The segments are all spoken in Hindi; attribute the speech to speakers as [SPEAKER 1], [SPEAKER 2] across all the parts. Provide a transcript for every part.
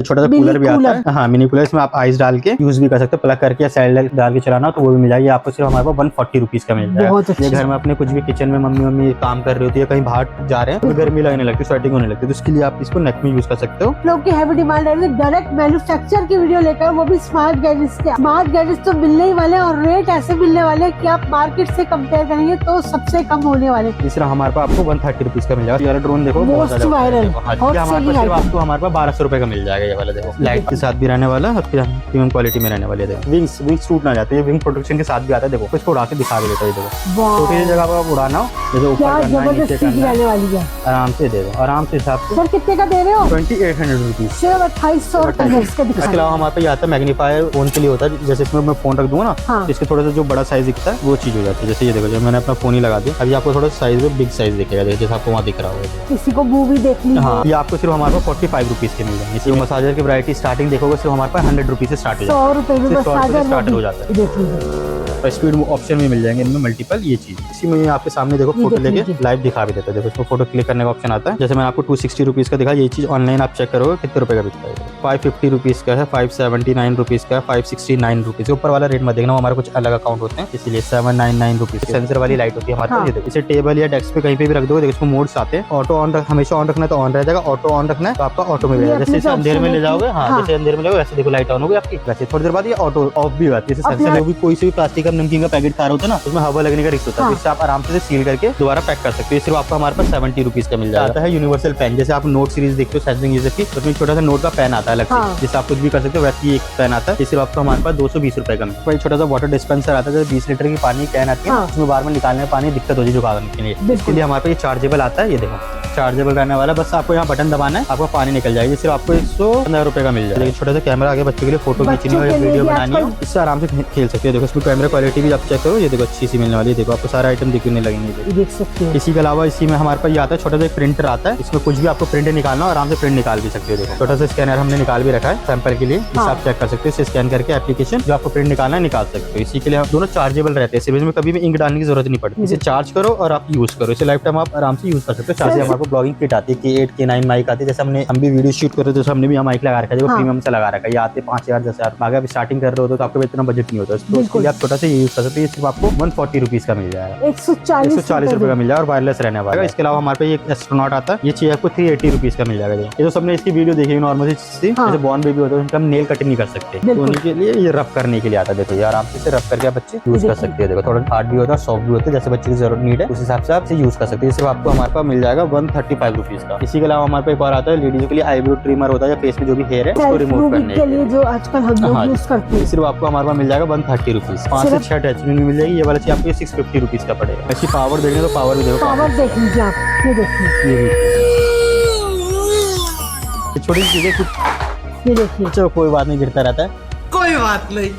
[SPEAKER 1] छोटा सा कूलर भी आता है। हाँ, मिनी कूलर, इसमें आप आइस डाल के यूज भी कर सकते हो, प्लग करके या सैलड डाल के चलाना तो वो भी मिल जाएगी आपको। सिर्फ हमारे पास 140 रुपीज का मिल जाएगा। ये घर में अपने कुछ भी किचन में मम्मी काम कर रही होती है, कहीं बाहर जा रहे हैं तो गर्मी लगने लगती है, स्वेटिंग होने लगती है, तो उसके लिए आप इसको नेक में यूज कर सकते हो।
[SPEAKER 2] लोग की हैवी डिमांड है डायरेक्ट मैन्युफैक्चर की वीडियो लेकर, वो भी स्मार्ट गैजेट्स के। स्मार्ट गैजेट्स तो मिलने ही वाले और रेट ऐसे मिलने वाले कि आप मार्केट से कंपेयर करेंगे तो सबसे कम होने वाले।
[SPEAKER 1] तीसरा हमारे पास आपको 130 रुपीज का मिल जाएगा। ये ड्रोन देखो,
[SPEAKER 2] मोस्ट वायरल,
[SPEAKER 1] आपको हमारे पास 1200 रुपए का मिल जाएगा। ये वाला देखो, लाइट के साथ भी रहने वाला, प्रीमियम क्वालिटी में रहने वाले। देखो विंग्स टूट ना जाते, ये विंग प्रोटेक्शन के साथ भी आता है। देखो इसको उड़ा के दिखा भी देता है। देखो छोटी सी जगह पर उड़ाना हो, जैसे ऊपर करना है, नीचे करना है, आराम से दे दो, आराम से हिसाब से।
[SPEAKER 2] सर कितने का दे रहे हो?
[SPEAKER 1] 2800 रुपीज,
[SPEAKER 2] सिर्फ 2800 रुपए।
[SPEAKER 1] इसके अलावा हमारे पास आता है मैग्नीफायर फोन के लिए होता है। जैसे इसमें मैं फोन रख दूंगा ना,
[SPEAKER 2] हाँ।
[SPEAKER 1] इसके थोड़ा सा जो बड़ा साइज दिखता है वो चीज हो जाती है। जैसे ये देखो, जब मैंने अपना फोन ही लगा दिया, अभी आपको थोड़ा साइज में बिग साइज दिखेगा, जैसे आपको वहाँ दिख रहा होगा।
[SPEAKER 2] किसी को मूवी देखनी है,
[SPEAKER 1] हाँ, ये आपको सिर्फ हमारे पास 45 रुपीज के मिल जाएंगे। इसमें मसाजर की वैरायटी स्टार्टिंग देखोगे सिर्फ हमारे पास 100 रुपीज से स्टार्ट हो जाता है।
[SPEAKER 2] 100 रुपए में
[SPEAKER 1] स्टार्ट हो जाता है। स्पीड ऑप्शन भी मिल जाएंगे इनमें मल्टीपल। ये चीज इसी में आपके सामने देखो, फोटो लेके लाइव दिखा भी देता है। देखो इसमें फोटो क्लिक करने का ऑप्शन आता है। जैसे मैंने आपको 260 रुपीज का दिखा, ये चीज ऑनलाइन आप चेक करोगे कितने रुपए का बिकता है। 550 रुपीज का है, 579 रुपीज का है, 569 रुपीज। ऊपर वाला रेट मत देखना, हमारे कुछ अलग अकाउंट होते हैं, इसलिए 799 रुपीज। सेंसर वाली लाइट होती है हमारे पास। ये देखो, इसे टेबल या डेस्क पे कहीं पे भी रख दोगे। देखो इसमें मोड्स आते हैं। ऑटो ऑन हमेशा ऑन रखना है तो ऑन रह जाएगा, ऑटो ऑन रखना है तो आपका ऑटो में रहेगा। जैसे अंधेर में ले जाओगे, हाँ जैसे अंधेर में जाओगे वैसे देखो लाइट ऑन होगी आपकी। वैसे थोड़ी देर बाद ये ऑटो ऑफ भी होती है। सेंसर भी कोई से भी प्लास्टिक का नमकीन का पैकेट खा रहे होते हैं ना, उसमें हवा लगने का रिस्क होता है, इससे आप आराम से सील करके दोबारा पैक कर सकते हो। सिर्फ आपको हमारे पास 70 रुपीज का मिल जाता है। यूनिवर्सल पेन, जैसे आप नोट सीरीज देखते हो सैमसंग यूजर की, उसमें छोटा सा नोट का पेन आता है अलग से, जिससे आप कुछ भी कर सकते हो। वैसे ही एक पेन आता है, सिर्फ आपको हमारे पास 220 रुपए का मिलता है। छोटा सा वाटर डिस्पेंसर आता है, 20 लीटर की पानी कैन आती है, उसमें बार में निकालने में पानी दिक्कत होती है जुगाड़ के लिए। इसके लिए हमारे पास ये चार्जेबल आता है। ये देखो चार्जेबल रहने वाला, बस आपको यहाँ बटन दबाना है, आपको पानी निकल जाएगी। सिर्फ आपको 115 रुपए का मिल जाएगा। लेकिन छोटा सा कैमरा आगे बच्चों के लिए फोटो खींचनी हो या वीडियो बनानी हो, इससे आराम से खेल सकते हो। देखो इसमें कैमरा क्वालिटी भी आप चेक करो, ये देखो अच्छी सी मिलने वाली है। देखो आपको सारा आइटम दिखने लगेंगे, देख सकते हो। इसी के अलावा इसी में हमारे पास ये आता है छोटा सा प्रिंटर आता है, इसमें कुछ भी आपको प्रिंट निकालना हो आराम से प्रिंट निकाल भी सकते हो। देखो छोटा सा स्कैनर हमने निकाल भी रखा है सैंपल के लिए, इसे आप चेक कर सकते हो। इसे स्कैन करके एप्लीकेशन जो आपको प्रिंट निकालना है निकाल सकते हो। इसी के लिए आप दोनों चार्जेबल रहते हैं, सिर्फ में कभी भी इंक डालने की जरूरत नहीं पड़ती। इसे चार्ज करो और आप यूज करो, इसे लाइफ टाइम आप आराम से यूज कर सकते हो। चार्ज हमारे ब्लॉगिंग किट आती है, K8 K9 माइक आती है। जैसे हम भी वीडियो शूट करते थे, हमने भी माइक लगा रखा है, प्रीमियम से लगा रखा है। ये आते 5000 10,000। अगर आप स्टार्टिंग कर रहे हो तो आपको इतना बजट नहीं होता, तो उसके लिए आप छोटा सा यूज कर सकते हो। सिर्फ आपको 140 रुपीज का मिल जाएगा, 140 रुपए का मिल जाएगा और वायरलेस रहने वाला है। इसके अलावा हमारे पे एक एस्ट्रोनॉट आता है, ये चीज आपको 380 रुपीज का मिल जाएगा। ये तो सबने इसकी वीडियो देखी नॉर्मल सी, जैसे बॉर्न बेबी होता है, उनका हम नेल कटिंग नहीं कर सकते, तो उनके लिए ये रफ करने के लिए आता है। देखो ये आराम से रफ करके बच्चे यूज कर सकते हैं। देखो थोड़ा हार्ड भी होता है, सॉफ्ट भी होता है, जैसे बच्चे की जरूरत नीड है उस हिसाब से आप इसे यूज कर सकते हैं। सिर्फ आपको हमारे पास मिल जाएगा 135 रुपीज का। इसी के अलावा हमारे पास एक और आता है, लेडीज के लिए आईब्रो ट्रिमर होता है, या फेस में जो भी हेयर है उसको रिमूव करने के लिए, जो आजकल हम लोग यूज करते हैं। सिर्फ आपको हमारे पास मिल जाएगा 130 रुपीज। 5 से 6 अटैचमेंट मिल जाएगी। ये वाला चीज आपको 650 रुपीज का पड़ेगा। अच्छी पावर देखने तो पावर भी देखो,
[SPEAKER 2] पावर देख लीजिए आप, ये देखिए,
[SPEAKER 1] ये छोटी चीजें कुछ, ये देखिए चलो कोई बात नहीं, गिरता रहता है, कोई बात नहीं।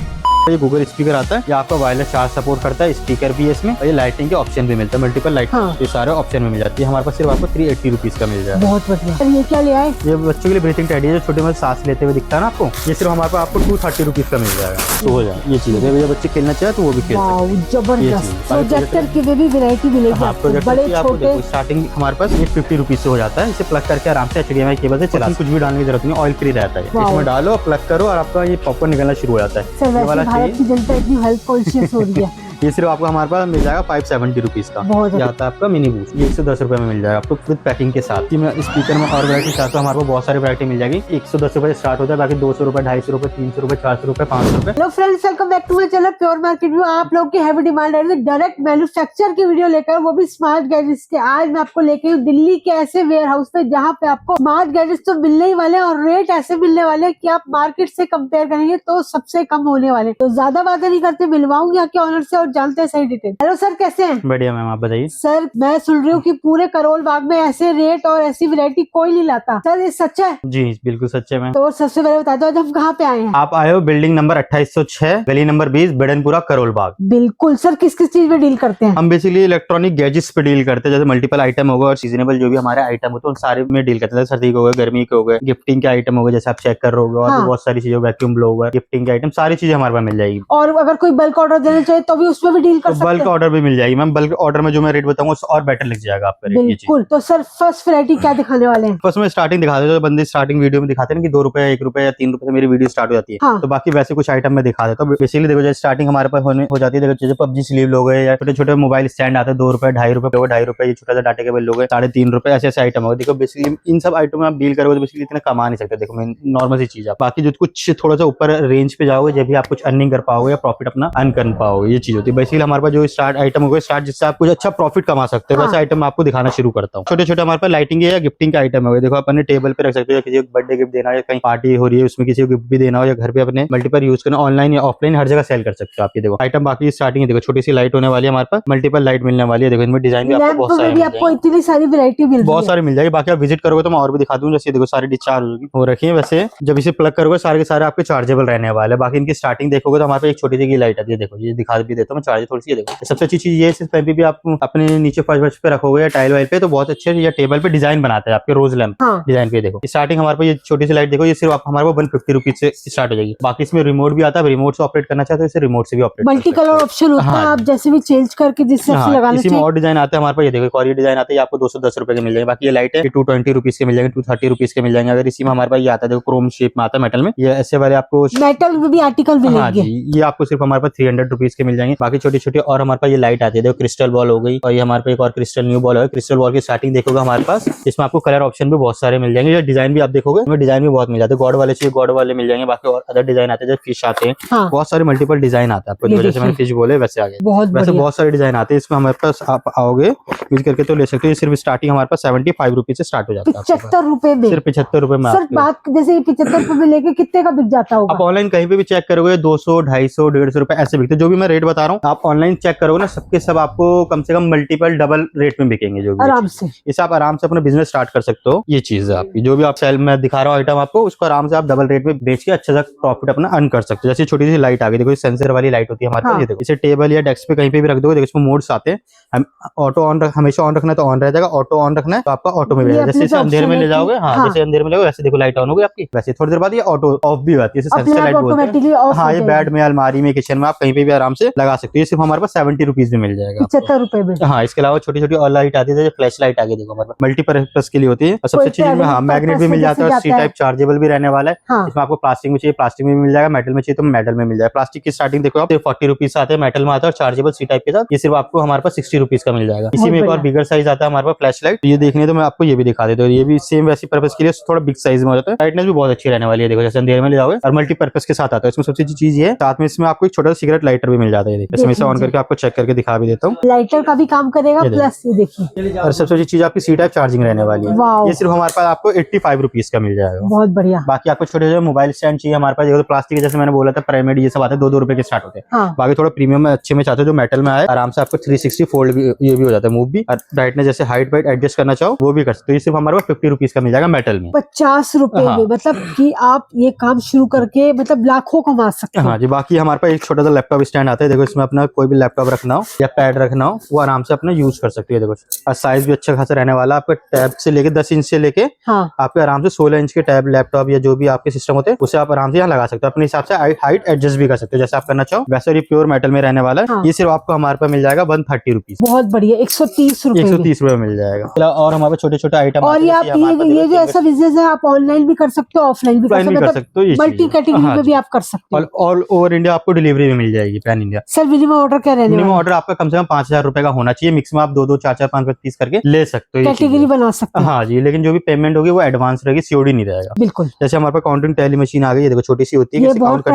[SPEAKER 1] ये गूगल स्पीकर आता है, ये आपका वायरलेस चार्ज सपोर्ट करता है, स्पीकर भी है इसमें, और ये लाइटिंग के ऑप्शन भी मिलता है, मल्टीपल लाइट। ये सारे ऑप्शन में मिल जाती है। हमारे पास सिर्फ आपको 380 रुपीज का मिल जाएगा।
[SPEAKER 2] बहुत बढ़िया। ये क्या ले आए?
[SPEAKER 1] ये बच्चों के लिए ब्रीथिंग टेडी है, जो छोटे में सांस लेते हुए दिखता है ना आपको, ये सिर्फ हमारे पास आपको 230 रुपीज का मिल जाएगा। तो हो जाए ये चीज है, बच्चे खेलना चाहे तो वो भी खेल सकते हैं।
[SPEAKER 2] जबरदस्त प्रोजेक्टर की भी वैरायटी मिलेगी आपको, बड़े छोटे।
[SPEAKER 1] स्टार्टिंग हमारे पास ये 50 रुपीज से हो जाता है। इसे प्लग करके आराम से HDMI केबल से चला, कुछ भी डालने की जरूरत नहीं, ऑयल फ्री रहता है। इसमें डालो, प्लग करो और आपका ये पॉपकॉर्न निकलना शुरू हो जाता है। ये वाला
[SPEAKER 2] भारत की जनता इतनी हेल्थ कॉन्शियस हो रही है।
[SPEAKER 1] ये सिर्फ आपको हमारे पास मिल जाएगा 570 रुपीज का। ये आता है आपका मिनी बूस्ट, ये 110 रुपए में मिल जाएगा आपको विद पैकिंग के साथ। स्पीकर में और वैरायटी चाहते हो, हमारे पास बहुत सारी वैरायटी मिल जाएगी। 110 रुपए स्टार्ट होता है, बाकी 200 रुपए, 250 रुपए, 300 रुपए, 400 रुपए, 500 रुपए।
[SPEAKER 2] Hello friends, welcome back to my channel pure market view. आप लोग की हैवी डिमांड है डायरेक्ट मैन्युफैक्चर की वीडियो लेकर, वो भी स्मार्ट गैजेट्स के। आज मैं आपको लेके हूँ दिल्ली के ऐसे वेयर हाउस पे जहाँ पे आपको स्मार्ट गैजेट्स तो मिलने ही वाले और रेट ऐसे मिलने वाले कि आप मार्केट से कंपेयर करेंगे तो सबसे कम होने वाले। तो ज्यादा बातें नहीं करते, मिलवाऊंगी यहाँ के ऑनर से और जानते हैं सही डिटेल। हेलो सर, कैसे हैं?
[SPEAKER 1] बढ़िया मैम, आप बताइए।
[SPEAKER 2] सर मैं सुन रही हूँ कि पूरे करोल बाग में ऐसे रेट और ऐसी वैरायटी कोई नहीं लाता, सर ये सच है?
[SPEAKER 1] जी बिल्कुल सच है मैम।
[SPEAKER 2] तो सबसे पहले बता दो आज हम कहाँ पे आए हैं?
[SPEAKER 1] आप आए हो बिल्डिंग नंबर 2806, गली नंबर 20, बेडनपुरा, करोल बाग।
[SPEAKER 2] बिल्कुल सर, किस किस चीज पे डील करते हैं?
[SPEAKER 1] हम बेसिकली इलेक्ट्रॉनिक गैजेट्स पे डील करते हैं, जैसे मल्टीपल आइटम होगा और सीजनेबल जो भी हमारे आइटम होते हैं उन सारे में डील करते हैं। सर्दी के हो गए, गर्मी के हो गए, गिफ्टिंग के आइटम हो गए, जैसे आप चेक कर रहे हो, और भी बहुत सारी चीजें, वैक्यूम ब्लोवर, गिफ्टिंग के आइटम, सारी चीजें हमारे पास मिल जाएगी।
[SPEAKER 2] और अगर कोई बल्क ऑर्डर देना चाहे तो भी उस उसमें भी डील कर सकते
[SPEAKER 1] बल्क
[SPEAKER 2] हैं।
[SPEAKER 1] ऑर्डर भी मिल जाएगी मैम। बल्क ऑर्डर में जो मैं रेट बताऊंगा उससे और बेटर लग जाएगा आपका रेट। ये चीज
[SPEAKER 2] बिल्कुल। तो सर फर्स्ट वैरायटी क्या दिखाने वाले हैं?
[SPEAKER 1] फर्स्ट में स्टार्टिंग दिखा देते, बंदे स्टार्टिंग वीडियो में दिखाते हैं ना कि 2 रुपए 1 रुपए या 3 रुपए से मेरी वीडियो स्टार्ट हो जाती है।
[SPEAKER 2] हाँ।
[SPEAKER 1] तो बाकी वैसे कुछ आइटम मैं दिखा देता हूँ। बेसिकली देखो जैसे स्टार्टिंग हमारे पास हो जाती है, देखो जैसे पबजी स्लीव लोग है या छोटे छोटे मोबाइल स्टैंड आते हैं 2 रुपए 2.5 रुपए 2.5 रुपए, ये छोटा सा डाटा केबल लोग है 3.5 रुपए, ऐसे ऐसे आइटम होगा। देखो बेसिकली इन सब आइटम में आप डील करोगे तो बेसिकली इतना कमा नहीं सकते। देखो मैं नॉर्मल सी चीज है, बाकी जो कुछ थोड़ा सा ऊपर रेंज पे जाओगे जब भी आप कुछ अर्निंग कर पाओगे या प्रॉफिट अपना अर्न कर पाओगे, ये चीज होती है। बेसिकली हमारे पास जो स्टार्ट आइटम होगा स्टार्ट जिससे आप कुछ अच्छा प्रॉफिट कमा सकते हो, वैसे आइटम मैं आपको दिखाना शुरू करता हूँ। छोटे छोटे हमारे पास लाइटिंग या गिफ्टिंग का आइटम है, देखो अपने टेबल पे रख सकते हो, या किसी को बर्थडे गिफ्ट देना हो या कहीं पार्टी हो रही है उसमें किसी को गिफ्ट भी देना हो, या घर पे अपने मल्टीपल यूज करना, ऑनलाइन या ऑफलाइन हर जगह सेल कर सकते हो आप। ये देखो आइटम बाकी स्टार्टिंग है, देखो छोटी सी लाइट होने वाली है हमारे पास, मल्टीपल लाइट मिलने वाली है। देखो इनमें डिजाइन भी आपको
[SPEAKER 2] लैंप
[SPEAKER 1] बहुत
[SPEAKER 2] में
[SPEAKER 1] सारे
[SPEAKER 2] भी आपको इतनी सारी वैरायटी मिल रही
[SPEAKER 1] बहुत
[SPEAKER 2] है।
[SPEAKER 1] सारी मिल जाएगी। बाकी आप विजिट करोगे तो मैं और भी दिखा दूं। जैसे देखो सारी डिस्चार्ज हो रखी है, वैसे जब इसे प्लग करोगे सारे के सारे आपके चार्जेबल रहने वाले हैं। बाकी इनकी स्टार्टिंग देखोगे तो हमारे पास एक छोटी सी लाइट आती है, देखो ये दिखा भी देता हूँ मैं, चार्ज थोड़ी सी देखो। सबसे अच्छी चीज ये है भी आप अपने नीचे फर्श पे रखोगे या टाइल वाइल पे तो बहुत अच्छे, या टेबल पे डिजाइन बनाते हैं आपके रोज लैंप डिजाइन पे। देखो स्टार्टिंग हमारे पास ये छोटी सी लाइट देखो, ये सिर्फ हमारे पास 150 रुपीज से स्टार्ट हो जाएगी। बाकी इसमें रिमोट भी आता है, रिमोट से ऑपरेट करना चाहते हो इसे रिमोट से भी ऑपरेट
[SPEAKER 2] मल्टी कलर ऑप्शन होता है, आप जैसे भी चेंज करके जिससे लगाना
[SPEAKER 1] इसी में और डिजाइन आते हैं हमारे पास। ये देखो और ये डिजाइन आते हैं, आपको 210 रुपए के मिल जाएंगे। बाकी ये लाइट है 220 रुपीज के मिल जाएंगे, 230 रुपीज के मिल जाएंगे। अगर इसी में हमारे पास ये आता है, देखो क्रोम शेप में आता है मेटल में, ये ऐसे वाले आपको
[SPEAKER 2] मेटल में भी आर्टिकल मिलेंगे।
[SPEAKER 1] हाँ जी, ये आपको सिर्फ हमारे पास 300 रुपीज के मिल जाएंगे। बाकी छोटी छोटी और हमारे पास ये लाइट आती है, देखो क्रिस्टल बॉल हो गई, और ये हमारे पास एक और क्रिस्टल न्यू बॉल है। क्रिस्टल बॉल की स्टार्टिंग देखोगे हमारे पास, इसमें आपको कलर ऑप्शन भी बहुत सारे मिल जाएंगे, डिजाइन भी आप देखोगे इसमें डिजाइन भी बहुत मिल जाते हैं। गॉड वाले चाहिए गॉड वाले मिल जाएंगे, बाकी और अदर डिजाइन आते हैं जैसे फिश आते हैं, बहुत सारे मल्टीपल डिजाइन आते हैं आपको। जैसे मैंने फिश बोले वैसे आगे वैसे बहुत सारे डिजाइन आते हैं। इसमें हमारे पास आप आओगे यूज करके तो ले सकते हो। सिर्फ स्टार्टिंग हमारे पास 75 रुपीज से स्टार्ट हो जाता है,
[SPEAKER 2] 75 रुपए में,
[SPEAKER 1] सिर्फ 75 रुपए में।
[SPEAKER 2] सर बात जैसे 75 रुपए में लेके कितने का बिक जाता होगा?
[SPEAKER 1] आप ऑनलाइन कहीं पे भी चेक करोगे 200 250 150 रुपए ऐसे बिकते हैं। जो भी मैं रेट बता रहा हूँ आप ऑनलाइन चेक करोगे ना, सबके सब आपको कम से कम मल्टीपल डबल रेट में बिकेंगे जो भी
[SPEAKER 2] आराम से।
[SPEAKER 1] इसे आप आराम से अपना बिजनेस स्टार्ट कर सकते हो। ये चीज है आपकी, जो भी आप सेल में दिखा रहा हूँ आइटम आपको, उसको आराम से आप डबल रेट में बेच के अच्छा सा प्रॉफिट अपना अर्न कर सकते हो। जैसे छोटी सी लाइट आ गई, देखो सेंसर वाली लाइट होती है हमारे पास। ये देखो इसे टेबल या डेस्क पे कहीं पे भी रख दोगे, देखो इसमें मोड्स आते हैं। ऑटो ऑन हमेशा ऑन रखना है तो ऑन रह जाएगा, ऑटो ऑन रखना है तो आपका ऑटो में भी रहेगा। जैसे इसे अंधेरे में ले जाओगे, हाँ जैसे अंधेरे में ले जाओगे वैसे देखो लाइट ऑन होगी आपकी, वैसे थोड़ी देर बाद ये ऑटो ऑफ भी होती है, सेंसर लाइट बोलते हैं। हाँ ये बेड में, अलमारी में, किचन में आप कहीं पे भी आराम से लगा सकते हो। ये सिर्फ हमारे पास 70 रुपीज में मिल जाएगा,
[SPEAKER 2] 75 रुपए में।
[SPEAKER 1] हाँ इसके अलावा छोटी छोटी और लाइट आती है, फ्लैश लाइट आगे देखो हमारे पास मल्टीपर्पज के लिए होती है। और सबसे अच्छी चीज में हाँ मैग्नेट भी मिल जाता है, सी टाइप चार्जेबल भी रहने वाला है। इसमें आपको प्लास्टिक में चाहिए प्लास्टिक में मिल जाएगा, मेटल में चाहिए तो मेटल में मिल जाएगा। प्लास्टिक की स्टार्टिंग देखो आप 40 रुपीज आते हैं, मेटल में आता है और चार्जेबल सी टाइप के साथ ये सिर्फ आपको हमारे पास 60 रुपीज का मिल जाएगा। इसी में एक और बिगर साइज आता है हमारे पास फ्लैश लाइट, ये देखने तो मैं आपको ये भी दिखा देता हूँ। ये भी सेम वैसी पर्पज के लिए थोड़ा बिग साइज में हो जाता है, ब्राइटनेस भी बहुत अच्छी रहने वाली है। देखो जैसे अंधेरे में ले जाओगे और मल्टीपर्पज के साथ आता है। इसमें सबसे अच्छी चीज ये साथ में इसमें आपको एक छोटा सा सिगरेट लाइटर भी मिल जाता है। इसमें इसे ऑन करके आपको चेक करके दिखा भी देता हूँ,
[SPEAKER 2] लाइटर का भी काम करेगा प्लस ये देखिए।
[SPEAKER 1] और सबसे अच्छी चीज आपकी सी टाइप चार्जिंग रहने वाली है। ये सिर्फ हमारे पास आपको 85 रुपीज का मिल जाएगा,
[SPEAKER 2] बहुत बढ़िया।
[SPEAKER 1] बाकी आपको छोटे छोटे मोबाइल स्टैंड चाहिए हमारे पास, तो प्लास्टिक जैसे मैंने बोला था प्राइमेड ये सब आते हैं 2-2 रुपए के स्टार्ट होते हैं। बाकी थोड़ा प्रीमियम में अच्छे में चाहते हो जो मेटल में आए, आराम से आपको 360 फोल्ड भी ये भी हो जाता है, मूव भी, और ब्राइटनेस जैसे हाइट वाइट एडजस्ट करना चाहो वो भी कर सकते हो। ये सिर्फ हमारे पास 50 रुपीज का मिल जाएगा मेटल में,
[SPEAKER 2] 50 रुपए में। मतलब कि आप ये काम शुरू करके मतलब लाखों कमा सकते हैं।
[SPEAKER 1] हाँ जी। बाकी हमारे पास एक छोटा सा लैपटॉप स्टैंड आता है, देखो इसमें अपना कोई भी लैपटॉप रखना हो या पैड रखना हो वो आराम से अपना यूज कर सकते हो। देखो और साइज भी अच्छा खासा रहने वाला, आपके टैब से लेके 10 इंच से लेके आपके आराम से 16 इंच के टैब लैपटॉप या जो भी आपके सिस्टम होते हैं उसे आप आराम से यहाँ लगा सकते हो। अपने हिसाब से हाइट एडजस्ट भी कर सकते हो जैसे आप करना चाहो वैसे। ये प्योर मेटल में रहने वाला है। ये सिर्फ आपको हमारे पास मिल जाएगा 130 रुपीज,
[SPEAKER 2] बहुत बढ़िया, 130 रुपए
[SPEAKER 1] 130 रुपए मिल जाएगा। और हमारे छोटे छोटे आइटम,
[SPEAKER 2] और ये जो ऐसा बिजनेस है आप ऑनलाइन भी कर सकते हो ऑफलाइन भी कर सकते हो, मल्टी कैटेगरी में भी आप कर सकते हो।
[SPEAKER 1] ऑल ओवर इंडिया आपको डिलीवरी भी मिल जाएगी, pan India.
[SPEAKER 2] Sir minimum order क्या रहने वाला है?
[SPEAKER 1] मिनिमम ऑर्डर आपका कम से कम 5000 रुपए का होना चाहिए। मिक्स में आप 2-2 4-4 5-5 पीस करके ले सकते हो,
[SPEAKER 2] कैटेगरी बना सकते हो।
[SPEAKER 1] हाँ जी, लेकिन जो भी पेमेंट होगी वो एडवांस रहेगी, सीओडी नहीं रहेगा।
[SPEAKER 2] बिल्कुल।
[SPEAKER 1] जैसे हमारे पास काउंटिंग टैली मशीन आ गई है, देखो छोटी सी होती है,
[SPEAKER 2] ये बहुत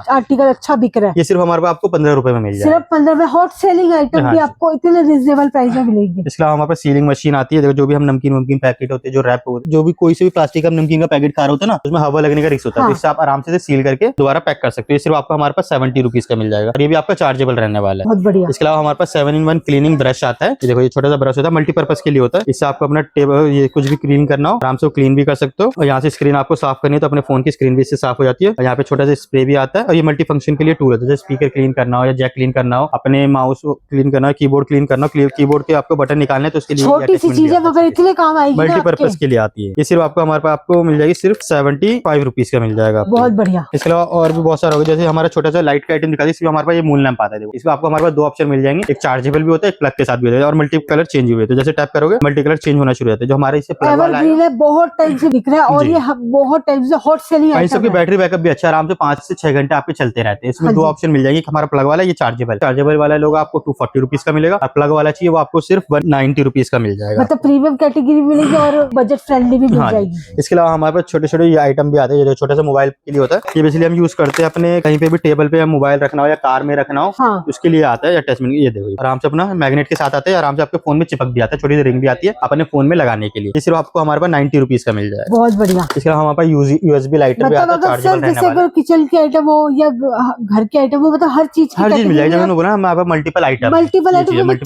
[SPEAKER 2] आर्टिकल अच्छा बिक रहा है।
[SPEAKER 1] ये सिर्फ हमारे पास आपको 15 रुपए में मिल जाएगा,
[SPEAKER 2] सिर्फ 15 में। हॉट सेलिंग आइटम भी आपको इतने रिजनेबल प्राइस में मिलेगी।
[SPEAKER 1] इसके अलावा हमारे पास सीलिंग मशीन आती है, देखो जो भी हम नमकीन पैकेट होते हैं जो रैप होते हैं, जो भी कोई से भी प्लास्टिक का नमकीन का पैकेट खा रहे होते हैं ना, उसमें हवा लगने का रिस्क होता है, इससे आप आराम से सील करके दोबारा पैक कर सकते हो। ये सिर्फ आपको हमारे पास 70 रुपीज का मिल जाएगा और ये भी आपका चार्जेबल रहने वाला है,
[SPEAKER 2] बहुत बढ़िया।
[SPEAKER 1] इसके अलावा हमारे पास 7-in-1 क्लीनिंग ब्रश आता है। देखो ये छोटा सा ब्रश होता है, मल्टीपर्पज के लिए होता है। इससे आपको अपना टेबल ये कुछ भी क्लीन करना हो आराम से क्लीन भी कर सकते हो। और यहाँ से स्क्रीन आपको साफ करनी है तो अपने फोन की स्क्रीन भी इससे साफ हो जाती है। और यहाँ पे छोटा सा स्प्रे भी आता है और ये मल्टी फंक्शन के लिए टूल होता है, जैसे स्पीकर क्लीन करना हो या जैक क्लीन करना हो, अपने माउस क्लीन करना हो, कीबोर्ड क्लीन करना हो, कीबोर्ड के आपको बटन निकालने तो उसके लिए
[SPEAKER 2] छोटी सी चीजें मगर इतने काम आएगी,
[SPEAKER 1] मल्टीपर्पज के लिए आती है। ये सिर्फ आपको हमारे पास आपको मिल जाएगी सिर्फ 75 रुपीज का मिल जाएगा,
[SPEAKER 2] बहुत बढ़िया।
[SPEAKER 1] इसके अलावा और भी बहुत सारा होगा, जैसे हमारा छोटा सा लाइट का आइटम दिखा दी, हमारे पास ये मून लैंप आता है। देखो इसमें आपको हमारे पास दो ऑप्शन मिल जाएंगे, एक चार्जेबल भी होता है, एक प्लग के साथ भी होता है और मल्टी कलर चेंज भी होते हैं। जैसे टैप करोगे मल्टी कलर चेंज होना शुरू होता है। जो हमारे इससे प्लग वाला
[SPEAKER 2] एवरग्रीन है, बहुत टाइम से दिख रहा है और
[SPEAKER 1] जी।
[SPEAKER 2] ये बहुत टाइम से हॉट सेलिंग
[SPEAKER 1] भाई
[SPEAKER 2] आइटम
[SPEAKER 1] सबकी
[SPEAKER 2] है।
[SPEAKER 1] बैटरी बैकअप भी अच्छा, आराम से 5 से 6 घंटे आपके चलते रहते हैं। इसमें
[SPEAKER 2] हाँ
[SPEAKER 1] दो
[SPEAKER 2] जी।
[SPEAKER 1] ऑप्शन मिल जाएंगे, हमारा प्लग वाला ये चार्जेबल वाला लोग आपको 240 रुपीज का मिलेगा और प्लग वाला चाहिए वो आपको सिर्फ 190 रुपीज का मिल जाएगा।
[SPEAKER 2] मतलब प्रीमियम कैटेगरी मिलेगी और बजट फ्रेंडली भी मिल
[SPEAKER 1] हाँ जी।
[SPEAKER 2] जाएगी।
[SPEAKER 1] इसके अलावा हमारे पास छोटे छोटे ये आइटम भी आते हैं, जो छोटा सा मोबाइल के लिए होता है। ये बेसिकली हम यूज करते हैं अपने कहीं पे भी टेबल पे मोबाइल रखना हो या कार में रखना हो,
[SPEAKER 2] हाँ।
[SPEAKER 1] उसके लिए आता है अटैचमेंट। ये देखो आराम से अपना मैग्नेट के साथ आता है, आराम से आपके फोन में चिपक भी आता है, छोटी सी रिंग भी आती है अपने फोन में लगाने के लिए। ये सिर्फ आपको हमारे पास 90 रुपीज का मिल जाएगा।
[SPEAKER 2] बहुत बढ़िया।
[SPEAKER 1] इसके अलावा हमारे पास यूएसबी लाइटर भी
[SPEAKER 2] मतलब
[SPEAKER 1] आता है,
[SPEAKER 2] अगर
[SPEAKER 1] चार्जेबल
[SPEAKER 2] सर
[SPEAKER 1] रहने
[SPEAKER 2] जैसे
[SPEAKER 1] वाला
[SPEAKER 2] अगर किचन के आइटम हो या घर के आइटम हो, मतलब हर चीज
[SPEAKER 1] हर चीज मिल जाएगी। जब मैंने बोला हमारे पास मल्टीपल आइटम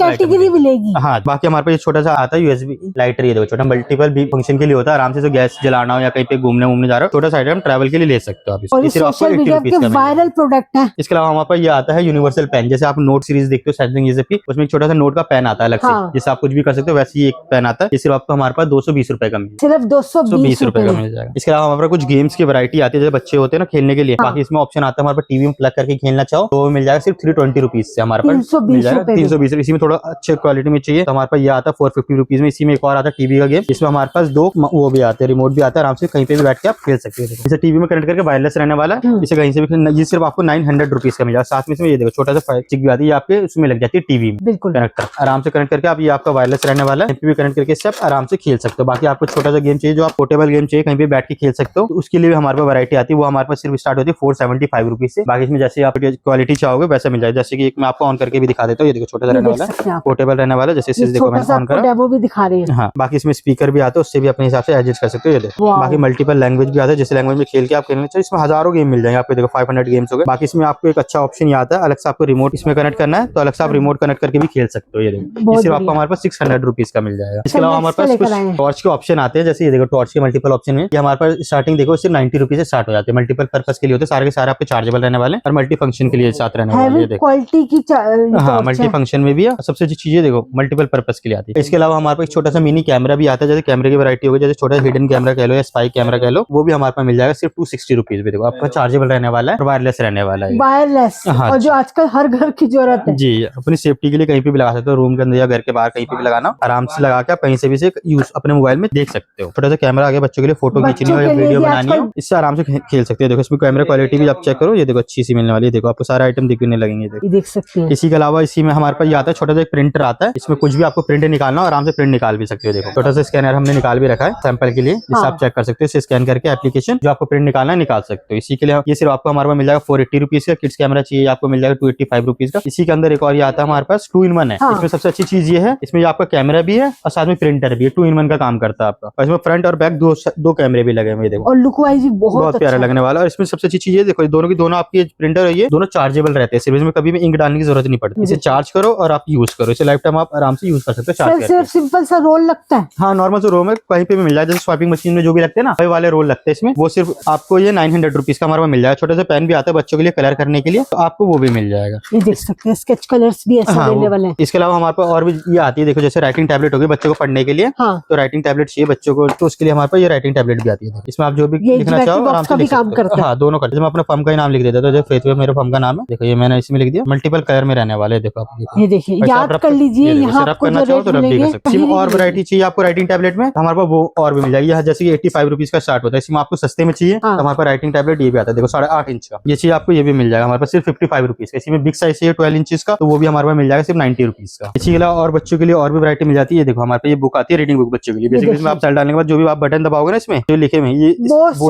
[SPEAKER 2] कैटेगरी मिलेगी।
[SPEAKER 1] हाँ, बाकी हमारे पास ये छोटा सा आता है यूएसबी लाइटर। ये देखो छोटा मल्टीपल भी फंक्शन के लिए होता है, आराम से जो गैस जलाना हो या कहीं पे घूमने जा रहे हो, छोटा सा आइटम ट्रैवल के लिए ले सकते हो आप।
[SPEAKER 2] और ये
[SPEAKER 1] सिर्फ आपको
[SPEAKER 2] सोशल
[SPEAKER 1] 80
[SPEAKER 2] मीडिया
[SPEAKER 1] रुपीज
[SPEAKER 2] के
[SPEAKER 1] का मिलेगा।
[SPEAKER 2] वायरल प्रोडक्ट है।
[SPEAKER 1] इसके अलावा हमारे पास ये आता है यूनिवर्सल पेन। जैसे आप नोट सीरीज देखते हो सैमसंग ये की, उसमें एक छोटा सा नोट का पेन आता है अलग से,
[SPEAKER 2] हाँ।
[SPEAKER 1] जिससे आप कुछ भी कर सकते हो। वैसे ही एक पेन आता है, ये सिर्फ आपको हमारे पास 220 रुपए का मिलेगा।
[SPEAKER 2] सिर्फ 220
[SPEAKER 1] रुपए का मिल जाएगा। इसके अलावा हमारे पास कुछ गेम्स की वैरायटी आती है, जैसे बच्चे होते हैं ना खेलने के लिए।
[SPEAKER 2] हाँ।
[SPEAKER 1] बाकी इसमें ऑप्शन आता है हमारे पास टीवी में प्लग करके खेलना चाहो तो मिल जाएगा सिर्फ 320 रुपीज से हमारे पास
[SPEAKER 2] 320
[SPEAKER 1] मिल जाएगा।
[SPEAKER 2] रुपए में।
[SPEAKER 1] 320। इसी में थोड़ा अच्छे क्वालिटी में चाहिए तो हमारे पास ये आता है 450 रुपीज में। इसी में एक और आता है टीवी का गेम, इसमें हमारे पास दो वो भी आते हैं, रिमोट भी आता है, आराम से कहीं पे भी बैठ के आप खेल सकते हो। जैसे टीवी में कनेक्ट करके वायरलेस रहने वाला है, इसे कहीं से भी, ये सिर्फ आपको 900 रुपीज का मिल जाएगा। साथ में इसमें ये देखो छोटा सा फायर चिक भी आती है, ये आपके उसमें लग जाती है टीवी में
[SPEAKER 2] बिल्कुल
[SPEAKER 1] कनेक्टर। आराम से कनेक्ट करके आप, ये आपका वायरलेस रहने वाला है, भी कनेक्ट करके इससे आप आराम से खेल सकते हो। बाकी आपको छोटा सा गेम चाहिए जो आप पोर्टेबल गेम चाहिए कहीं पे बैठ के खेल सकते हो, तो उसके लिए भी हमारे पास वैरायटी आती है। वो हमारे पास सिर्फ स्टार्ट होती है 475 रुपीज से। बाकी इसमें जैसे आप क्वालिटी चाहोगे वैसा मिल जाएगा। जैसे कि एक मैं आपको ऑन करके भी दिखा देता हूँ। ये देखो छोटा सा रहने वाला है, पोर्टेबल रहने वाला है। जैसे देखो मैंने ऑन करा,
[SPEAKER 2] डेमो भी दिखा रहे हैं।
[SPEAKER 1] हाँ। बाकी इसमें स्पीकर भी आता है, उससे भी अपने हिसाब से एडजस्ट कर सकते हो। ये देखो बाकी मल्टीपल लैंग्वेज भी आता है, जिस लैंग्वेज में खेल के आप खेलना चाहिए। इसमें हजारों गेम मिल जाएंगे आपको। देखो 500 गेम्स हो गए। बाकी इसमें आपको एक अच्छा ऑप्शन ये आता है, अलग से आपको रिमोट इसमें कनेक्ट करना है तो अलग से आप रिमोट कनेक्ट करके भी खेल सकते हो। ये देखो ये सिर्फ आपको हमारे पास 600 रुपीज का मिल जाएगा। इसके अलावा हमारे पास कुछ टॉर्च के ऑप्शन आते हैं। जैसे ये देखो टॉर्च के मल्टीपल ऑप्शन है, ये हमारे पास स्टार्टिंग देखो सिर्फ 90 रुपीज से स्टार्ट हो जाते हैं। मल्टीपल पर्पस के लिए होते हैं, सारे के सारे आपके चार्जेबल रहने वाले और मल्टी फंक्शन के लिए साथ रहने वाले। देखो
[SPEAKER 2] क्वालिटी की
[SPEAKER 1] हाँ, मल्टी फंक्शन में भी है। सबसे अच्छी चीजें देखो मल्टीपल पर्पस के लिए आती है। इसके अलावा हमारे पास एक छोटा सा मिनी कैमरा भी आता है। जैसे कैमरे की वैरायटी होगी, जैसे छोटा हिडन कैमरा कह लो या स्पाई कैमरा कह लो, वो भी हमारे पास मिल जाएगा सिर्फ 260 रुपीज में। देखो आपका चार्जेबल रहने वाला है और वायरलेस रहने वाला है।
[SPEAKER 2] वायरलेस और जो आजकल हर घर की जरूरत है
[SPEAKER 1] जी, अपनी सेफ्टी के लिए कहीं पे भी लगा सकते हो, रूम के अंदर या घर के बाहर कहीं पे भी लगाना, आराम से लगा के आप कहीं से भी से यूज अपने मोबाइल में देख सकते हो। छोटा सा कैमरा आ गया बच्चों के लिए, फोटो खींचनी हो या वीडियो बनानी हो, इससे आराम से खेल सकते हो। देखो इसमें कैमरा क्वालिटी भी आप चेक करो, ये देखो अच्छी सी मिलने वाली है। देखो आपको सारे आइटम दिखने लगेंगे,
[SPEAKER 2] देख सकते हैं।
[SPEAKER 1] इसी के अलावा इसी में हमारे पास ये आता है छोटा सा एक प्रिंटर आता है, इसमें कुछ भी आपको प्रिंट निकालना हो आराम से प्रिंट निकाल भी सकते हो। देखो छोटा सा स्कैनर हमने निकाल भी रखा है सैंपल के लिए, जिससे आप चेक कर सकते हो। इसे स्कैन करके एप्लीकेशन जो आपको प्रिंट निकालना है निकाल सकते हो। इसी के लिए ये सिर्फ आपको हमारे पास मिल जाएगा 480 रुपीज का। किड्स कैमरा चाहिए आपको मिल जाएगा 285 रुपीज का। इसी के अंदर एक और ये आता है हमारे पास 2-in-1 है। इसमें सबसे अच्छी चीज ये है, इसमें आपका कैमरा भी है और साथ में प्रिंटर भी है। 2-in-1 का काम करता है आपका, और इसमें फ्रंट और बैक दो कैमरे भी लगे हुए। देखो
[SPEAKER 2] और लुक वाइज भी बहुत
[SPEAKER 1] प्यारा लगने वाला। और इसमें सबसे अच्छी चीज है देखो, दोनों की दोनों आपकी प्रिंटर है, ये दोनों चार्जेबल रहते हैं। सिर्फ इसमें कभी भी इंक डालने की जरूरत नहीं पड़ती। इसे चार्ज करो और आप यूज करो, इसे लाइफ टाइम आप आराम से यूज कर सकते हो चार्ज करके।
[SPEAKER 2] सिंपल सा रोल लगता है।
[SPEAKER 1] हाँ, नॉर्मल जो रोल है कहीं पे भी मिल जाए, जैसे स्वाइपिंग मशीन में जो भी लगते हैं ना वही वाले रोल लगते हैं इसमें। वो सिर्फ आपको ये 900 रुपीज का हमारे पास मिल जाएगा। छोटा सा पेन भी आता है बच्चों के लिए कलर करने के लिए, तो आपको वो भी मिल जाएगा।
[SPEAKER 2] ये देख सकते हैं स्केच कलर्स भी ऐसे अवेलेबल है।
[SPEAKER 1] इसके अलावा हमारे पास और भी ये आती है, देखो जैसे राइटिंग टैबलेट होगी बच्चों को पढ़ने के लिए, तो राइटिंग टैबलेट चाहिए बच्चों को, तो उसके लिए हमारे पास ये राइटिंग टैबलेट भी आती है। इसमें आप जो भी लिखना चाहो आराम से लिख सकते हो। हाँ, दोनों का। मैं अपने फर्म का ही नाम लिख देता था, जो फेथवे मेरे फर्म का नाम है। देखो ये मैंने इसमें लिख दिया, मल्टीपल कलर में रहने वाले। देखो आप
[SPEAKER 2] ये देखिए, याद कर लीजिए। यहाँ
[SPEAKER 1] रब करना चाहो तो रब भी कर सकते हो। और वैरायटी चाहिए आपको राइटिंग टैबलेट में, हमारे पास वो और भी मिल जाएगी। यहाँ जैसे 85 रुपीज का स्टार्ट होता है, इसमें आपको सस्ते में चाहिए तो हमारे पास राइटिंग टैबलेट ये भी आता है। देखो 8.5 इंच का ये चाहिए आपको, ये भी मिल जाएगा हमारे पास सिर्फ 55 रुपीज का। इसी में बिग साइज चाहिए 12 इंचेस का, तो वो भी हमारे पास मिल जाएगा सिर्फ 90 रुपीज का। इसी के अलावा और बच्चों के लिए और भी वैरायटी मिल जाती है। देखो हमारे पास ये बुक आती है, रीडिंग बुक बच्चों के लिए। बेसिकली इसमें आप सेल डालने के बाद जो भी आप बटन दबाओगे ना, इसमें जो लिखे हुए ये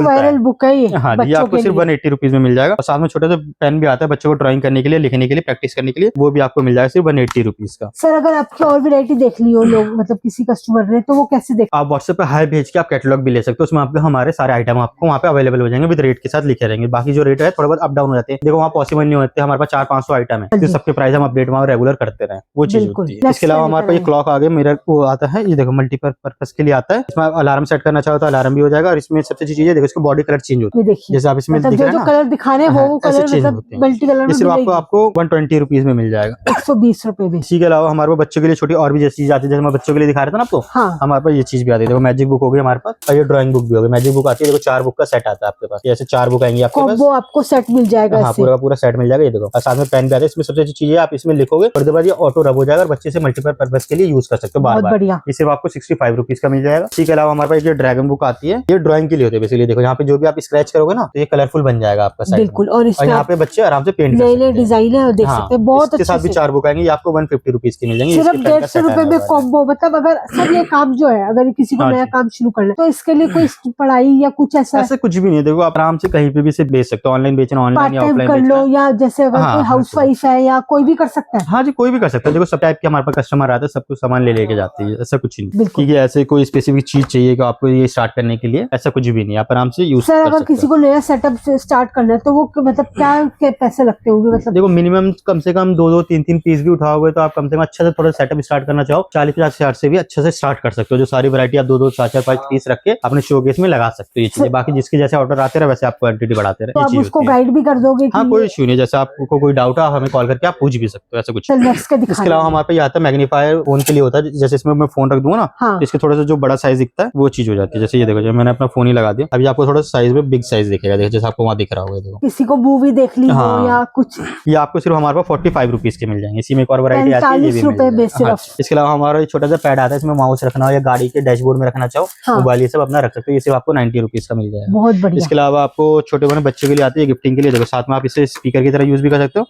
[SPEAKER 2] वायरल बुक है।
[SPEAKER 1] हाँ, ये आपको सिर्फ 180 रुपीज में मिल जाएगा। और साथ में छोटा सा पेन भी आता है बच्चों को ड्राइंग करने के लिए, लिखने के लिए, प्रैक्टिस करने के लिए, वो भी आपको मिल जाएगा सिर्फ 180 रुपीज का।
[SPEAKER 2] सर अगर आपकी और वैरायटी देख ली हो लोग, मतलब किसी कस्टमर ने, तो वो कैसे देख?
[SPEAKER 1] आप व्हाट्सएप पे हाई भेज के आप कैटलॉग भी ले सकते हो। उसमें आपके हमारे सारे आइटम आपको वहाँ पे अवेलेबल हो जाएंगे, विद रेट के साथ लिखे रहेंगे। बाकी जो रेट है थोड़ा बहुत अप डाउन हो जाते हैं। देखो वहाँ पॉसिबल नहीं होते, हमारे पास 400-500 आइटम है, सबके प्राइस हम अपडेट वहाँ रेगुलर करते रहे, वो चीज होती है। इसके अलावा हमारे पास ये क्लॉक आगे मिरर वो आता है, ये देखो मल्टीपल पर्पस के लिए आता है। इसमें अलार्म सेट करना चाहो तो अलार्म भी हो जाएगा। और इसमें सबसे अच्छी चीज है देखो, इसको बॉडी कलर चेंज होता है। जैसे आप इसमें दिख रहा है ना,
[SPEAKER 2] कलर दिखाने वो कलर मतलब मल्टी कलर में
[SPEAKER 1] सिर्फ आपको 120 रुपीज में मिल जाएगा,
[SPEAKER 2] 120 रुपए में।
[SPEAKER 1] इसी के अलावा हमारे पास बच्चों के लिए छोटी और भी जैसी चीज आती है, जैसे मैं बच्चों के लिए दिखा रहा था ना आपको, हमारे पास ये चीज भी आती है। देखो मैजिक बुक होगी हमारे पास, और ये ड्राइंग बुक भी होगी। मैजिक बुक आती है, देखो 4 बुक का सेट आता है आपके पास। ऐसे 4 बुक आएंगी आपके पास,
[SPEAKER 2] वो आपको सेट मिल जाएगा।
[SPEAKER 1] हाँ, पूरा सेट मिल जाएगा, ये देखो। और साथ में पेन भी आता है। इसमें सबसे अच्छी चीज है, आप इसमें लिखोगे और बाद ये ऑटो रब हो जाएगा और बच्चे से मल्टीपल पर्पस के लिए यूज कर सकते हो बार बार। ये सिर्फ आपको 65 रुपीज का मिल जाएगा। इसके अलावा हमारे पास ये ड्रैगन बुक आती है, ये ड्राइंग के लिए होती है बेसिकली। देखो यहाँ पे जो भी आप स्क्रैच करोगे ना तो ये कलरफुल बन जाएगा आपका साइड
[SPEAKER 2] बिल्कुल। और
[SPEAKER 1] यहाँ पे बच्चे आराम से पेंट कर सकते हैं।
[SPEAKER 2] डिजाइन है, देख सकते हैं, बहुत अच्छे।
[SPEAKER 1] साथ भी 4 बुक आएंगे, ये आपको 150 रुपीज की मिल जाएंगी।
[SPEAKER 2] सिर्फ 150 रुपए में कॉम्बो। मतलब अगर सर ये काम जो है, अगर किसी को नया काम शुरू करना है तो इसके लिए कोई पढ़ाई या कुछ ऐसा
[SPEAKER 1] कुछ भी नहीं। देखो आप आराम से कहीं पे भी से बेच सकते हो, ऑनलाइन बेचना, ऑनलाइन या ऑफलाइन
[SPEAKER 2] कर लो, या जैसे अगर कोई हाउस वाइफ है या कोई भी कर सकता है।
[SPEAKER 1] हाँ जी, कोई भी कर सकता है। देखो सब टाइप के हमारे पास कस्टमर आते हैं, सब कुछ सामान ले लेके जाते हैं, ऐसा कुछ नहीं। ठीक है, ऐसे कोई स्पेसिफिक चीज चाहिए कि आपको ये स्टार्ट करने के लिए, ऐसा कुछ भी नहीं। आप आराम से यूज
[SPEAKER 2] सर अगर किसी को नया सेटअप स्टार्ट करना है तो वो मतलब क्या पैसे लगते होंगे? मतलब
[SPEAKER 1] देखो मिनिमम कम से कम 2-2, 3-3 पीस भी उठाओगे तो आप कम से कम अच्छा से थोड़ा सेटअप स्टार्ट करना चाहो 40-50 हजार से भी अच्छे से स्टार्ट कर सकते हो। जो सारी वैरायटी आप 2-2, 4-4, 5 पीस रख के अपने शोकेस में लगा सकते हो। ये चीजें बाकी जिसके जैसे ऑर्डर आते रहे वैसे आप क्वांटिटी बढ़ाते रहे।
[SPEAKER 2] तो आप उसको गाइड भी कर दोगे?
[SPEAKER 1] हाँ, कोई इश्यू नहीं। जैसे आपको कोई डाउट है हमें कॉल करके आप पूछ भी सकते हो, ऐसा कुछ। इसके अलावा हमारे पे आता है मैग्नीफायर फोन के लिए होता है। जैसे इसमें मैं फोन रख दूंगा ना तो इसके थोड़ा सा जो बड़ा साइज दिखता है वो चीज हो जाती है। जैसे ये देखो, जब मैंने अपना फोन ही लगा दिया, अभी आपको थोड़ा साइज में बिग साइज दिखेगा। देखो जैसे आपको वहाँ दिख रहा होगा, देखो
[SPEAKER 2] किसी को मूवी देख ली हो या कुछ,
[SPEAKER 1] ये आपको सिर्फ हमारे पास 45 रुपीज के मिल जाएंगे। इसी में एक और वैरायटी आती है, ये भी मिल जाएगा। इसके अलावा हमारा छोटा सा पैड आता है, इसमें माउस रखना हो या गाड़ी के डैशबोर्ड में रखना चाहो, मोबाइल ये सब अपना रख सकते हो। ये सिर्फ आपको 90 रुपीज का मिल जाएगा।
[SPEAKER 2] बहुत बढ़िया।
[SPEAKER 1] इसके अलावा आपको छोटे बड़े बच्चे के लिए आती है गिफ्टिंग के लिए। देखो साथ में आप इसे स्पीकर की तरह यूज भी कर सकते हो,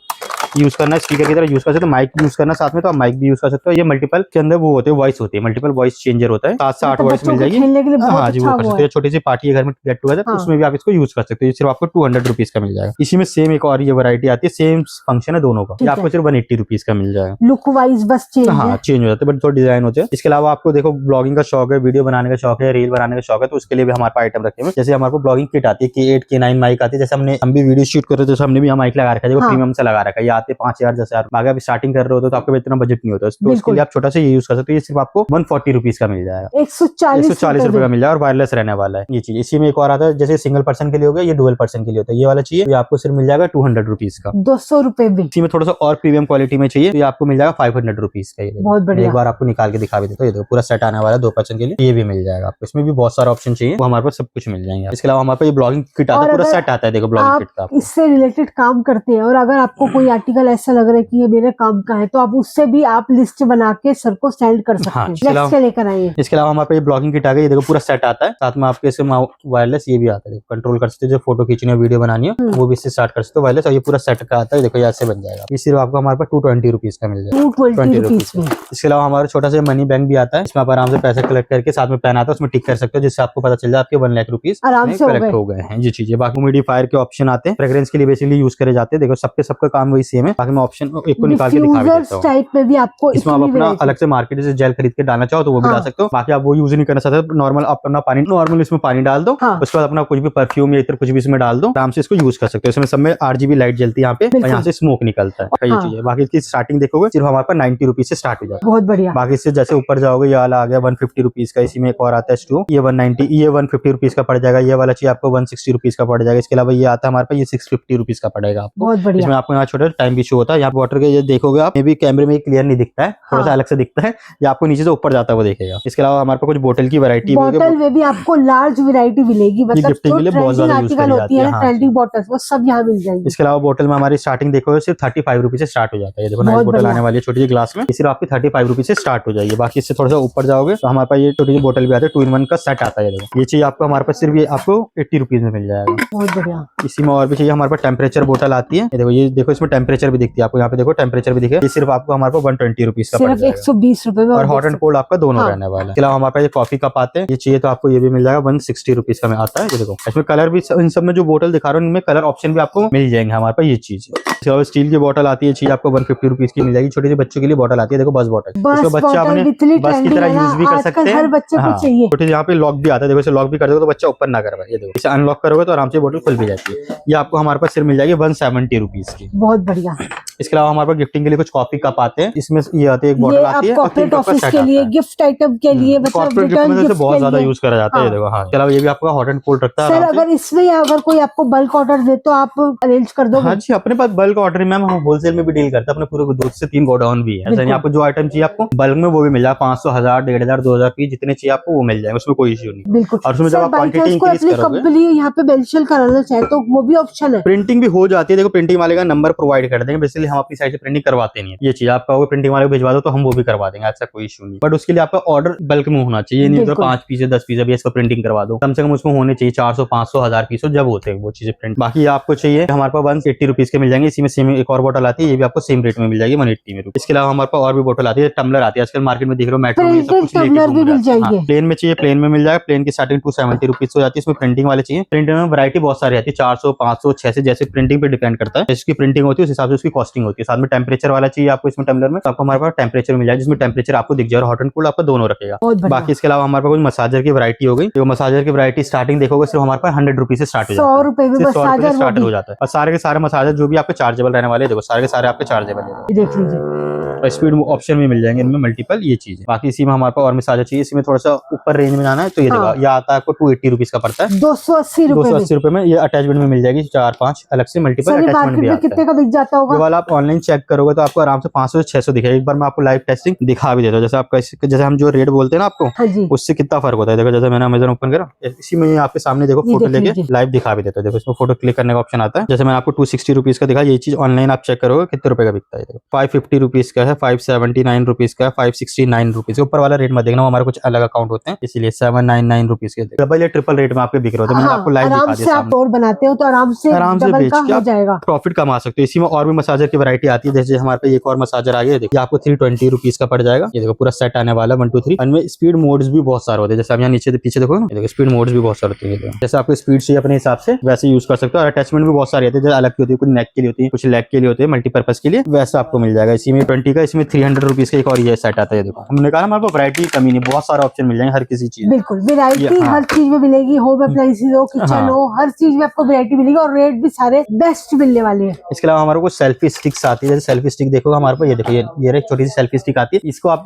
[SPEAKER 1] यूज करना है स्पीकर की तरह यूज कर सकते हो, माइक यूज करना साथ में तो आप माइक भी यूज कर सकते हो। ये मल्टीपल के अंदर वो होते हैं, वॉइस होती है, मल्टीपल वॉइस चेंजर होता है, 7 से 8 वॉइस मिल जाएगी। हाँ जी, वो कर सकते हो। छोटी सी पार्टी है घर में गेट टुगेदर, उसमें भी आप इसको यूज कर सकते हो। ये सिर्फ आपको 200 रुपीज का मिल जाएगा। इसी में सेम एक और ये वैरायटी आती है, सेम फंक्शन है दोनों का, ये आपको सिर्फ 180 रुपीज का मिल जाएगा।
[SPEAKER 2] लुक वाइज बस चेंज
[SPEAKER 1] हो जाते हैं, बट थोड़ा डिजाइन होते हैं। इसके अलावा आपको देखो ब्लॉगिंग का शौक है, वीडियो बनाने का शौक है, रील बनाने का शौक है, तो उसके लिए भी हमारे पास आइटम रखे हुए। जैसे हमारे को ब्लॉगिंग किट आती है, K8 K9 माइक आती है। जैसे हम भी वीडियो शूट कर रहे थे तो हमने भी माइक लगा रखा है, जो प्रीमियम से लगा रखा है। ये आते 5000 10,000। अगर आप स्टार्टिंग कर रहे हो तो आपको इतना बजट नहीं होता, तो उसके लिए आप छोटा सा ये यूज कर सकते हो। ये सिर्फ आपको 140 रुपीज का मिल जाएगा, 140 रुपए का मिल जाएगा और वायरलेस रहने वाला है ये चीज। इसी में एक और आता है, जैसे सिंगल पर्सन के लिए हो गया, ये डुअल पर्सन के लिए होता है। ये वाला चाहिए तो आपको सिर्फ मिल जाएगा 200 रुपीज का,
[SPEAKER 2] 200 रुपए में।
[SPEAKER 1] इसी में थोड़ा सा और प्रीमियम क्वालिटी में चाहिए तो ये आपको मिल जाएगा 500 रुपीज का। ये
[SPEAKER 2] बहुत बढ़िया।
[SPEAKER 1] एक बार आपको निकाल के दिखा भी देता हूं, ये देखो पूरा सेट आने वाला है 2 पर्सन के लिए, ये भी मिल जाएगा आपको। इसमें भी बहुत सारा ऑप्शन चाहिए, वो हमारे पास सब कुछ मिल जाएंगे। इसके अलावा हमारे पास ये ब्लॉगिंग किट आता है, पूरा सेट आता है। देखो ब्लॉगिंग किट का
[SPEAKER 2] इससे रिलेटेड काम करते हैं और अगर आपको कोई आर्टिकल ऐसा लग रहा है कि ये मेरे काम का है तो आप उससे भी आप लिस्ट बना के सर को सेंड कर सकते हैं। नेक्स्ट लेकर आइए।
[SPEAKER 1] इसके अलावा हमारे पास ब्लॉगिंग किट आ गई, देखो पूरा सेट आता है, साथ में आपके इसमें वायरलेस ये भी आता है, कंट्रोल कर सकते हो। जो फोटो खींचनी है, वीडियो बनानी है, वो भी इससे स्टार्ट कर सकते हो वायरलेस। और ये पूरा सेट का आता है, देखो ऐसे बन जाएगा। ये सिर्फ आपको हमारे पास 220 रुपीज का मिल जाएगा, 220 रुपीज में। इसके अलावा हमारा छोटा सा मनी बैंक भी आता है, इसमें आप आराम से पैसा कलेक्ट करके साथ में पेन आता है, उसमें टिक कर सकते हो, जिससे आपको पता चल जाए आपके 1 लाख रुपीज कलेक्ट हो गए हैं। ये चीजें बाकी ह्यूमिडिफायर के ऑप्शन आते हैं, फ्रेग्रेंस के लिए बेसिकली यूज करे जाते हैं। देखो सबका काम वही सेम है, बाकी मैं ऑप्शन एक को निकाल के दिखा भी देता हूं।
[SPEAKER 2] टाइप में भी आपको
[SPEAKER 1] इसमें आप अपना अलग से मार्केट से जेल खरीद के डालना चाहो तो वो भी डाल सकते हो। बाकी आप वो यूज नहीं करना चाहते, नॉर्मल अपना पानी, नॉर्मल इसमें पानी डाल दो, उसके बाद अपना कुछ भी परफ्यूम या इतर कुछ भी इसमें डाल दो, आराम से इसको यूज कर सकते हो। इसमें सब में RGB लाइट जलती है यहाँ पे, और यहाँ से स्मोक निकलता है। ये चीज है। बाकी इसकी स्टार्टिंग देखोगे सिर्फ हमारे पास 90 रुपीज से स्टार्ट हो जाता है।
[SPEAKER 2] बहुत बढ़िया।
[SPEAKER 1] बाकी इससे जैसे ऊपर जाओगे ये वाला आ गया 150 रुपीज का। इसी में एक और आता है स्टू, ये 190, ये 150 रुपीज का पड़ जाएगा। ये वाला चाहिए आपको 160 रुपीज का पड़ जाएगा। इसके अलावा ये आता है हमारे पास, ये 650 रुपीज का पड़ेगा आपको।
[SPEAKER 2] बहुत बढ़िया।
[SPEAKER 1] इसमें आपको यहाँ छोटा टाइम भी शो होता है। यहाँ वाटर के ये देखोगे आप, मे भी कैमरे में क्लियर नहीं दिखता है, थोड़ा सा अलग से दिखता है, ये आपको नीचे से ऊपर जाता है वो देखेगा। इसके अलावा हमारे पास कुछ बोतल की वैरायटी,
[SPEAKER 2] बोतल में भी आपको लार्ज वैरायटी मिलेगी, मतलब
[SPEAKER 1] गिफ्टिंग के लिए बहुत ज्यादा यूज करी जाती है,
[SPEAKER 2] ट्रेंडिंग बॉटल्स वो सब यहाँ मिल जाएंगी।
[SPEAKER 1] इसके अलावा बोतल में हमारी स्टार्टिंग देखोगे सिर्फ 35 रुपीज से स्टार्ट हो जाता है। देखो नई बोतल आने वाली है छोटी सी ग्लास में, सिर्फ आपकी 35 रुपीज से स्टार्ट हो जाएगी। बाकी इससे थोड़ा सा ऊपर जाओगे तो हमारे पास ये छोटी सी बोतल भी आती है, 2-in-1 का सेट आता है। ये चीज आपको हमारे पास सिर्फ ये आपको 80 रुपीज में मिल जाएगा।
[SPEAKER 2] बहुत बढ़िया।
[SPEAKER 1] इसी में और भी चाहिए, हमारे पास टेम्परेचर बोतल आती है, ये देखो इसमें टेम्परेचर भी दिखती है आपको, यहाँ पे देखो टेम्परेचर भी दिखे। ये सिर्फ आपको हमारे पास 120 रुपीज का पड़ जाएगा,
[SPEAKER 2] 120 रुपए में,
[SPEAKER 1] और हॉट एंड कोल्ड आपका दोनों रहने वाला है। इसके अलावा हमारे पास ये कॉफी कप आते हैं, ये चाहिए तो आपको ये भी मिल जाएगा 160 रुपीज का में आता है। ये देखो इसमें कलर भी, इन सब में जो बोतल दिखा रहा हूँ इनमें कलर ऑप्शन भी आपको मिल जाएंगे हमारे पास। ये चीज इसके अलावा स्टील की बोतल आती है, चीज आपको 150 रुपीज की मिल जाएगी। छोटे से बच्चों के लिए बोतल आती है, देखो बस बोतल, इसको बच्चे अपने बस की तरह यूज भी कर सकते हैं। छोटे से यहाँ पे लॉक भी आता है, देखो इसे लॉक भी कर दो तो बच्चा ऊपर ना कर पाए। ये देखो इसे अनलॉक करोगे तो आराम से बोतल खुल भी जाती है। ये आपको हमारे पास सिर्फ मिल जाएगी 170 रुपीज की।
[SPEAKER 2] बहुत बढ़िया।
[SPEAKER 1] इसके अलावा हमारे पास गिफ्टिंग के लिए कुछ कॉफी कप आते हैं, इसमें ये आती है, एक
[SPEAKER 2] ये
[SPEAKER 1] बॉटल
[SPEAKER 2] आप
[SPEAKER 1] आती है और 3
[SPEAKER 2] कॉर्पोरेट
[SPEAKER 1] कप का
[SPEAKER 2] ऑफिस
[SPEAKER 1] सेट
[SPEAKER 2] के
[SPEAKER 1] आता
[SPEAKER 2] लिए,
[SPEAKER 1] है।
[SPEAKER 2] गिफ्ट आइटम के लिए, मतलब
[SPEAKER 1] कॉर्पोरेट गिफ्ट
[SPEAKER 2] रिटर्न
[SPEAKER 1] में से
[SPEAKER 2] गिफ्ट
[SPEAKER 1] बहुत
[SPEAKER 2] के
[SPEAKER 1] ज्यादा
[SPEAKER 2] लिए।
[SPEAKER 1] यूज करा जाता है ये देखो। हाँ, इसके अलावा ये भी आपका हॉट एंड कोल्ड रखता है
[SPEAKER 2] सर
[SPEAKER 1] आराम से।
[SPEAKER 2] अगर इसमें अगर कोई आपको बल्क ऑर्डर दे तो आप अरेंज कर दोगे?
[SPEAKER 1] हाँ जी, अपने पास बल्क ऑर्डर में हम होलसेल में भी डील करते हैं, अपने पूरे 2 से 3 गोडाउन भी है। ऐसा नहीं,
[SPEAKER 2] बिल्कुल।
[SPEAKER 1] आपको जो आइटम चाहिए आपको बल्क में वो भी मिल जाएगा, 500, 1000, 1500, 2000 पीस जितने चाहिए आपको वो मिल जाएगा, उसमें कोई इश्यू नहीं।
[SPEAKER 2] बिल्कुल।
[SPEAKER 1] और उसमें जब
[SPEAKER 2] सर
[SPEAKER 1] आप
[SPEAKER 2] बाई
[SPEAKER 1] क्वांटिटी
[SPEAKER 2] चांस कोई
[SPEAKER 1] इंक्रीज
[SPEAKER 2] अपनी
[SPEAKER 1] करोगे,
[SPEAKER 2] कंपनी यहाँ पे मेंशन कराना चाहे तो वो भी ऑप्शन है?
[SPEAKER 1] प्रिंटिंग भी हो जाती है। देखो प्रिंटिंग वाले का नंबर प्रोवाइड कर देंगे, बेसिकली हम अपनी साइड से प्रिंटिंग करवाते नहीं है। ये चीज आप कहोगे प्रिंटिंग वाले को भिजवा दो तो हम वो भी करवा देंगे, ऐसा कोई इशू नहीं। बट उसके लिए आपका ऑर्डर बल्क में होना चाहिए, नहीं तो
[SPEAKER 2] बिल्कुल।
[SPEAKER 1] 5 पीस 10 पीस अभी इसका प्रिंटिंग करवा दो, कम से कम उसमें होने चाहिए 400, 500, 1000 पीस जब होते हैं वो चीजें प्रिंट। बाकी आपको चाहिए हमारे पास 180 रुपीज के मिल जाएंगे, इसी में सेम एक और बोतल आती है, ये भी आपको सेम रेट में मिल जाएगी 180 में। इसके अलावा हमारे पास और भी बोतल आती है, टम्बलर आती है, आजकल मार्केट में देख रहे हो मेट्रो में सब कुछ लेके
[SPEAKER 2] टम्बलर भी
[SPEAKER 1] घूम
[SPEAKER 2] मिल
[SPEAKER 1] रहा है।
[SPEAKER 2] जाएंगे।
[SPEAKER 1] प्लेन में चाहिए प्लेन में मिल जाएगा, प्लेन की स्टार्टिंग 270 रुपीज हो जाती है। इसमें प्रिंटिंग वाले चाहिए, प्रिंटिंग में वैरायटी बहुत सारी आती है, 400, 500, 600, जैसे प्रिंटिंग पे डिपेंड करता है, इसकी प्रिंटिंग होती है उस हिसाब से उसकी कॉस्टिंग होती है। साथ में टेम्परेचर वाला चाहिए आपको इसमें टम्बलर में, तो आपको हमारे पास टेम्परेचर मिल जाएगा, जिसमें टेम्परेचर आपको दिख जाएगा, हॉट एंड कोल्ड आपको दोनों रखेगा। बाकी इसके अलावा हमारे पास कुछ मसाजर की वैरायटी हो गई, तो मसाजर की वैरायटी स्टार्टिंग देखोगे सिर्फ हमारे पास 100 रुपीज से स्टार्ट हो जाता है,
[SPEAKER 2] 100 रुपए में
[SPEAKER 1] सिर्फ 100 रुपए से
[SPEAKER 2] मसाजर
[SPEAKER 1] स्टार्ट हो जाता है। और सारे के सारे मसाजर जो भी आपके चार्जेबल रहने वाले, देखो सारे के सारे आपके चार्जेबल है।
[SPEAKER 2] देख लीजिए,
[SPEAKER 1] और स्पीड ऑप्शन भी मिल जाएंगे इनमें मल्टीपल, ये चीज है। बाकी इसी में हमारे पास और मसाजर चाहिए, इसमें थोड़ा सा ऊपर रेंज में जाना है तो ये देखो, ये आता है आपको 280 रुपीज का पड़ता है,
[SPEAKER 2] 280 रुपए में।
[SPEAKER 1] 280 रुपए में ये अटैचमेंट में मिल जाएगी, 4-5 अलग से मल्टीपल
[SPEAKER 2] सर ये
[SPEAKER 1] अटैचमेंट
[SPEAKER 2] मार्केट
[SPEAKER 1] भी
[SPEAKER 2] में
[SPEAKER 1] आता
[SPEAKER 2] कितने
[SPEAKER 1] है।
[SPEAKER 2] का बिक जाता
[SPEAKER 1] ये
[SPEAKER 2] होगा?
[SPEAKER 1] वाला आप ऑनलाइन चेक करोगे तो आपको आराम से 500 से 600 दिखेगा। एक बार मैं आपको लाइव टेस्टिंग दिखा भी देता हूँ, जैसे आपका जैसे हम जो रेट बोलते हैं ना आपको,
[SPEAKER 2] हाँ जी,
[SPEAKER 1] उससे कितना फर्क होता है। देखो जैसे मैंने अमेजन ओपन करा, इसी में आपके सामने देखो
[SPEAKER 2] ये
[SPEAKER 1] फोटो
[SPEAKER 2] देख
[SPEAKER 1] लेके
[SPEAKER 2] लीजिए।
[SPEAKER 1] लाइव दिखा भी देता है। देखो इसमें फोटो क्लिक करने का ऑप्शन आता है, जैसे मैंने आपको 260 रुपीज का दिखा, ये चीज ऑनलाइन आप चेक करोगे कितने रुपए का बिकता है। देखो 550 रुपीज का है, 579 रुपीज का है, 569 रुपीज। ऊपर वाला रेट मत देखना, हमारे कुछ अलग अकाउंट होते हैं, इसीलिए 799 रुपीज के डबल या ट्रिपल रेट में आपके बिक रहे होते हैं। मैंने आपको लाइव दिखा
[SPEAKER 2] आराम
[SPEAKER 1] दिया
[SPEAKER 2] से आप
[SPEAKER 1] सामने,
[SPEAKER 2] और बनाते हो तो आराम से डबल
[SPEAKER 1] बेच
[SPEAKER 2] का
[SPEAKER 1] के
[SPEAKER 2] हो
[SPEAKER 1] आप
[SPEAKER 2] जाएगा।
[SPEAKER 1] प्रॉफिट कमा सकते हो। इसी में और भी मसाजर की वैरायटी आती है, जैसे हमारे पे एक और मसाजर आ गया, देखिए आपको 320 रुपीज का पड़ जाएगा। ये देखो पूरा सेट आने वाला 1 2 3। इनमें स्पीड मोड्स भी बहुत सारे होते हैं, जैसे आप यहाँ नीचे पीछे देखो ना, ये देखो स्पीड मोड्स भी बहुत सारे होते हैं। जैसे आपको स्पीड चाहिए अपने हिसाब से वैसे यूज कर सकते हो। और अटैचमेंट भी बहुत सारी आती है, जैसे अलग की होती है, कुछ नेक के लिए होती है, कुछ लेग के लिए होते हैं, मल्टीपर्पज के लिए, वैसा आपको मिल जाएगा। इसी में 20 का, इसमें 300 रुपीज का एक और ये सेट आता है। देखो हमने कहा हमारे पास वैरायटी कमी नहीं, बहुत सारा ऑप्शन मिल जाएंगे हर किसी चीज।
[SPEAKER 2] बिल्कुल वैरायटी
[SPEAKER 1] हाँ।
[SPEAKER 2] हर चीज में मिलेगी, होम अप्लायंसेस हो, किचन
[SPEAKER 1] हाँ।
[SPEAKER 2] हो, हर चीज में आपको वैरायटी मिलेगी और रेट भी सारे बेस्ट मिलने वाले हैं।
[SPEAKER 1] इसके अलावा हमारे को सेल्फी स्टिक्स आती है, जैसे सेल्फी स्टिक देखोगे हमारे पास, ये देखो ये एक छोटी सी सेल्फी स्टिक आती है। इसको आप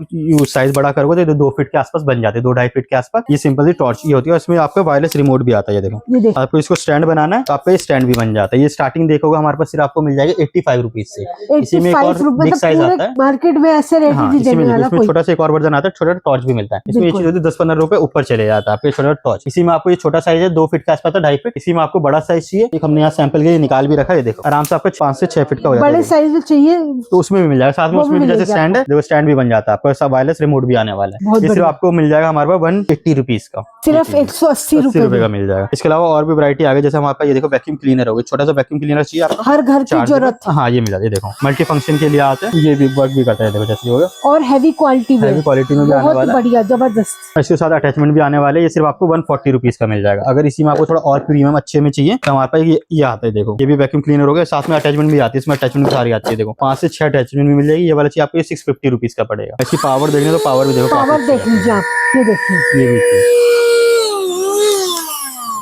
[SPEAKER 1] साइज बड़ा करोगे तो 2 फीट के आसपास बन जाते हैं, 2-2.5 फीट के आसपास। ये सिंपल सी टॉर्च ये होती है, इसमें आपका वायरलेस रिमोट भी आता है। ये देखो
[SPEAKER 2] ये देखो
[SPEAKER 1] आपको इसको स्टैंड बनाना है तो आपका ये स्टैंड भी बन जाता है। ये स्टार्टिंग देखोगे हमारे पास सिर्फ आपको मिल जाएगा 85 रुपीज से। इसी में एक और
[SPEAKER 2] 85 रुपए,
[SPEAKER 1] बिग
[SPEAKER 2] तो
[SPEAKER 1] साइज आता
[SPEAKER 2] पूरे
[SPEAKER 1] है।
[SPEAKER 2] मार्केट में ऐसे रेट
[SPEAKER 1] हाँ,
[SPEAKER 2] नहीं
[SPEAKER 1] इसी में
[SPEAKER 2] देने
[SPEAKER 1] देखो,
[SPEAKER 2] वाला
[SPEAKER 1] इसमें
[SPEAKER 2] कोई।
[SPEAKER 1] छोटा सा एक और वर्जन आता है, छोटा टॉर्च भी मिलता है। इसमें ये
[SPEAKER 2] बिल्कुल।
[SPEAKER 1] चीज होती है 10-15 रुपए ऊपर चले जाता है आपके छोटा टॉर्च। इसी में आपको ये छोटा साइज है 2 फीट के आसपास, 2.5 फीट। इसी में आपको बड़ा साइज चाहिए, एक हमने यहाँ सैंपल के लिए निकाल भी रखा है। देखो आराम से आपका 5 से 6 फीट का हो जाता है।
[SPEAKER 2] बड़े साइज में चाहिए
[SPEAKER 1] तो उसमें भी मिल जाएगा, साथ में
[SPEAKER 2] वो
[SPEAKER 1] उसमें
[SPEAKER 2] भी
[SPEAKER 1] भी जैसे
[SPEAKER 2] मिलेगा
[SPEAKER 1] स्टैंड है, देखो स्टैंड भी बन जाता है आपका, सब वायरलेस रिमोट भी आने वाला है।
[SPEAKER 2] बहुत
[SPEAKER 1] ये सिर्फ
[SPEAKER 2] बढ़िया।
[SPEAKER 1] आपको मिल जाएगा हमारे पास 180 रुपीज का,
[SPEAKER 2] सिर्फ 180
[SPEAKER 1] 80 रुपए
[SPEAKER 2] रुपए
[SPEAKER 1] का मिल जाएगा। इसके अलावा और भी वैरायटी आ गई, जैसे हमारे पास ये देखो वैक्यूम क्लीनर हो गया, छोटा सा वैक्यूम क्लीनर चाहिए आपको,
[SPEAKER 2] हर घर की जरूरत।
[SPEAKER 1] हाँ ये मिल जाता है। देखो मल्टी फंक्शन के लिए आते हैं, ये भी वर्क भी करता है। देखो जैसे होगा
[SPEAKER 2] और हैवी क्वालिटी में,
[SPEAKER 1] हैवी क्वालिटी में भी आने
[SPEAKER 2] बहुत
[SPEAKER 1] वाला है।
[SPEAKER 2] बढ़िया जबरदस्त।
[SPEAKER 1] इसके साथ अटैचमेंट भी आने वाले, ये सिर्फ आपको 140 रुपीज का मिल जाएगा। अगर इसी में आपको थोड़ा और प्रीमियम अच्छे में चाहिए तो हमारे पास ये आता है। देखो ये भी वैक्यूम क्लीनर हो गया, साथ में अटैचमेंट भी आती है, इसमें अटैचमेंट सारी आती है। देखो 5 से 6 अटैचमेंट भी मिल जाएगी। ये वाला चाहिए आपको 650 रुपीज का पड़ेगा। इसकी पावर देखने तो पावर भी देखो,
[SPEAKER 2] पावर देख लीजिए आप, ये देखिए,
[SPEAKER 1] ये भी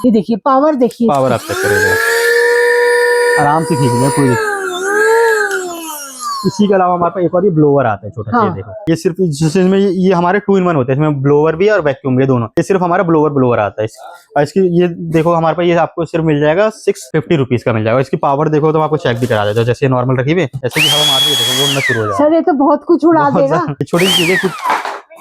[SPEAKER 2] ये देखिए पावर देखिए।
[SPEAKER 1] पावर आप चेक करोगे, आराम से खींच लें कोई। इसी के अलावा हमारे पास एक और ये ब्लोवर आता है छोटा सा।
[SPEAKER 2] हाँ।
[SPEAKER 1] ये देखो ये सिर्फ इसमें ये हमारे 2 in 1 होते हैं, इसमें ब्लोवर भी है और वैक्यूम भी है दोनों। ये सिर्फ हमारा ब्लोवर आता है। और इसकी ये देखो हमारे पास ये आपको सिर्फ मिल जाएगा 650 रुपीज का मिल जाएगा। इसकी पावर देखो तो आपको चेक भी करा देता है, जैसे नॉर्मल रखी हुई जैसे कि हवा मार रही है, देखो वो न शुरू हो जाएगा।
[SPEAKER 2] सर ये तो बहुत कुछ उड़ा देगा।
[SPEAKER 1] छोटी चीजें कुछ,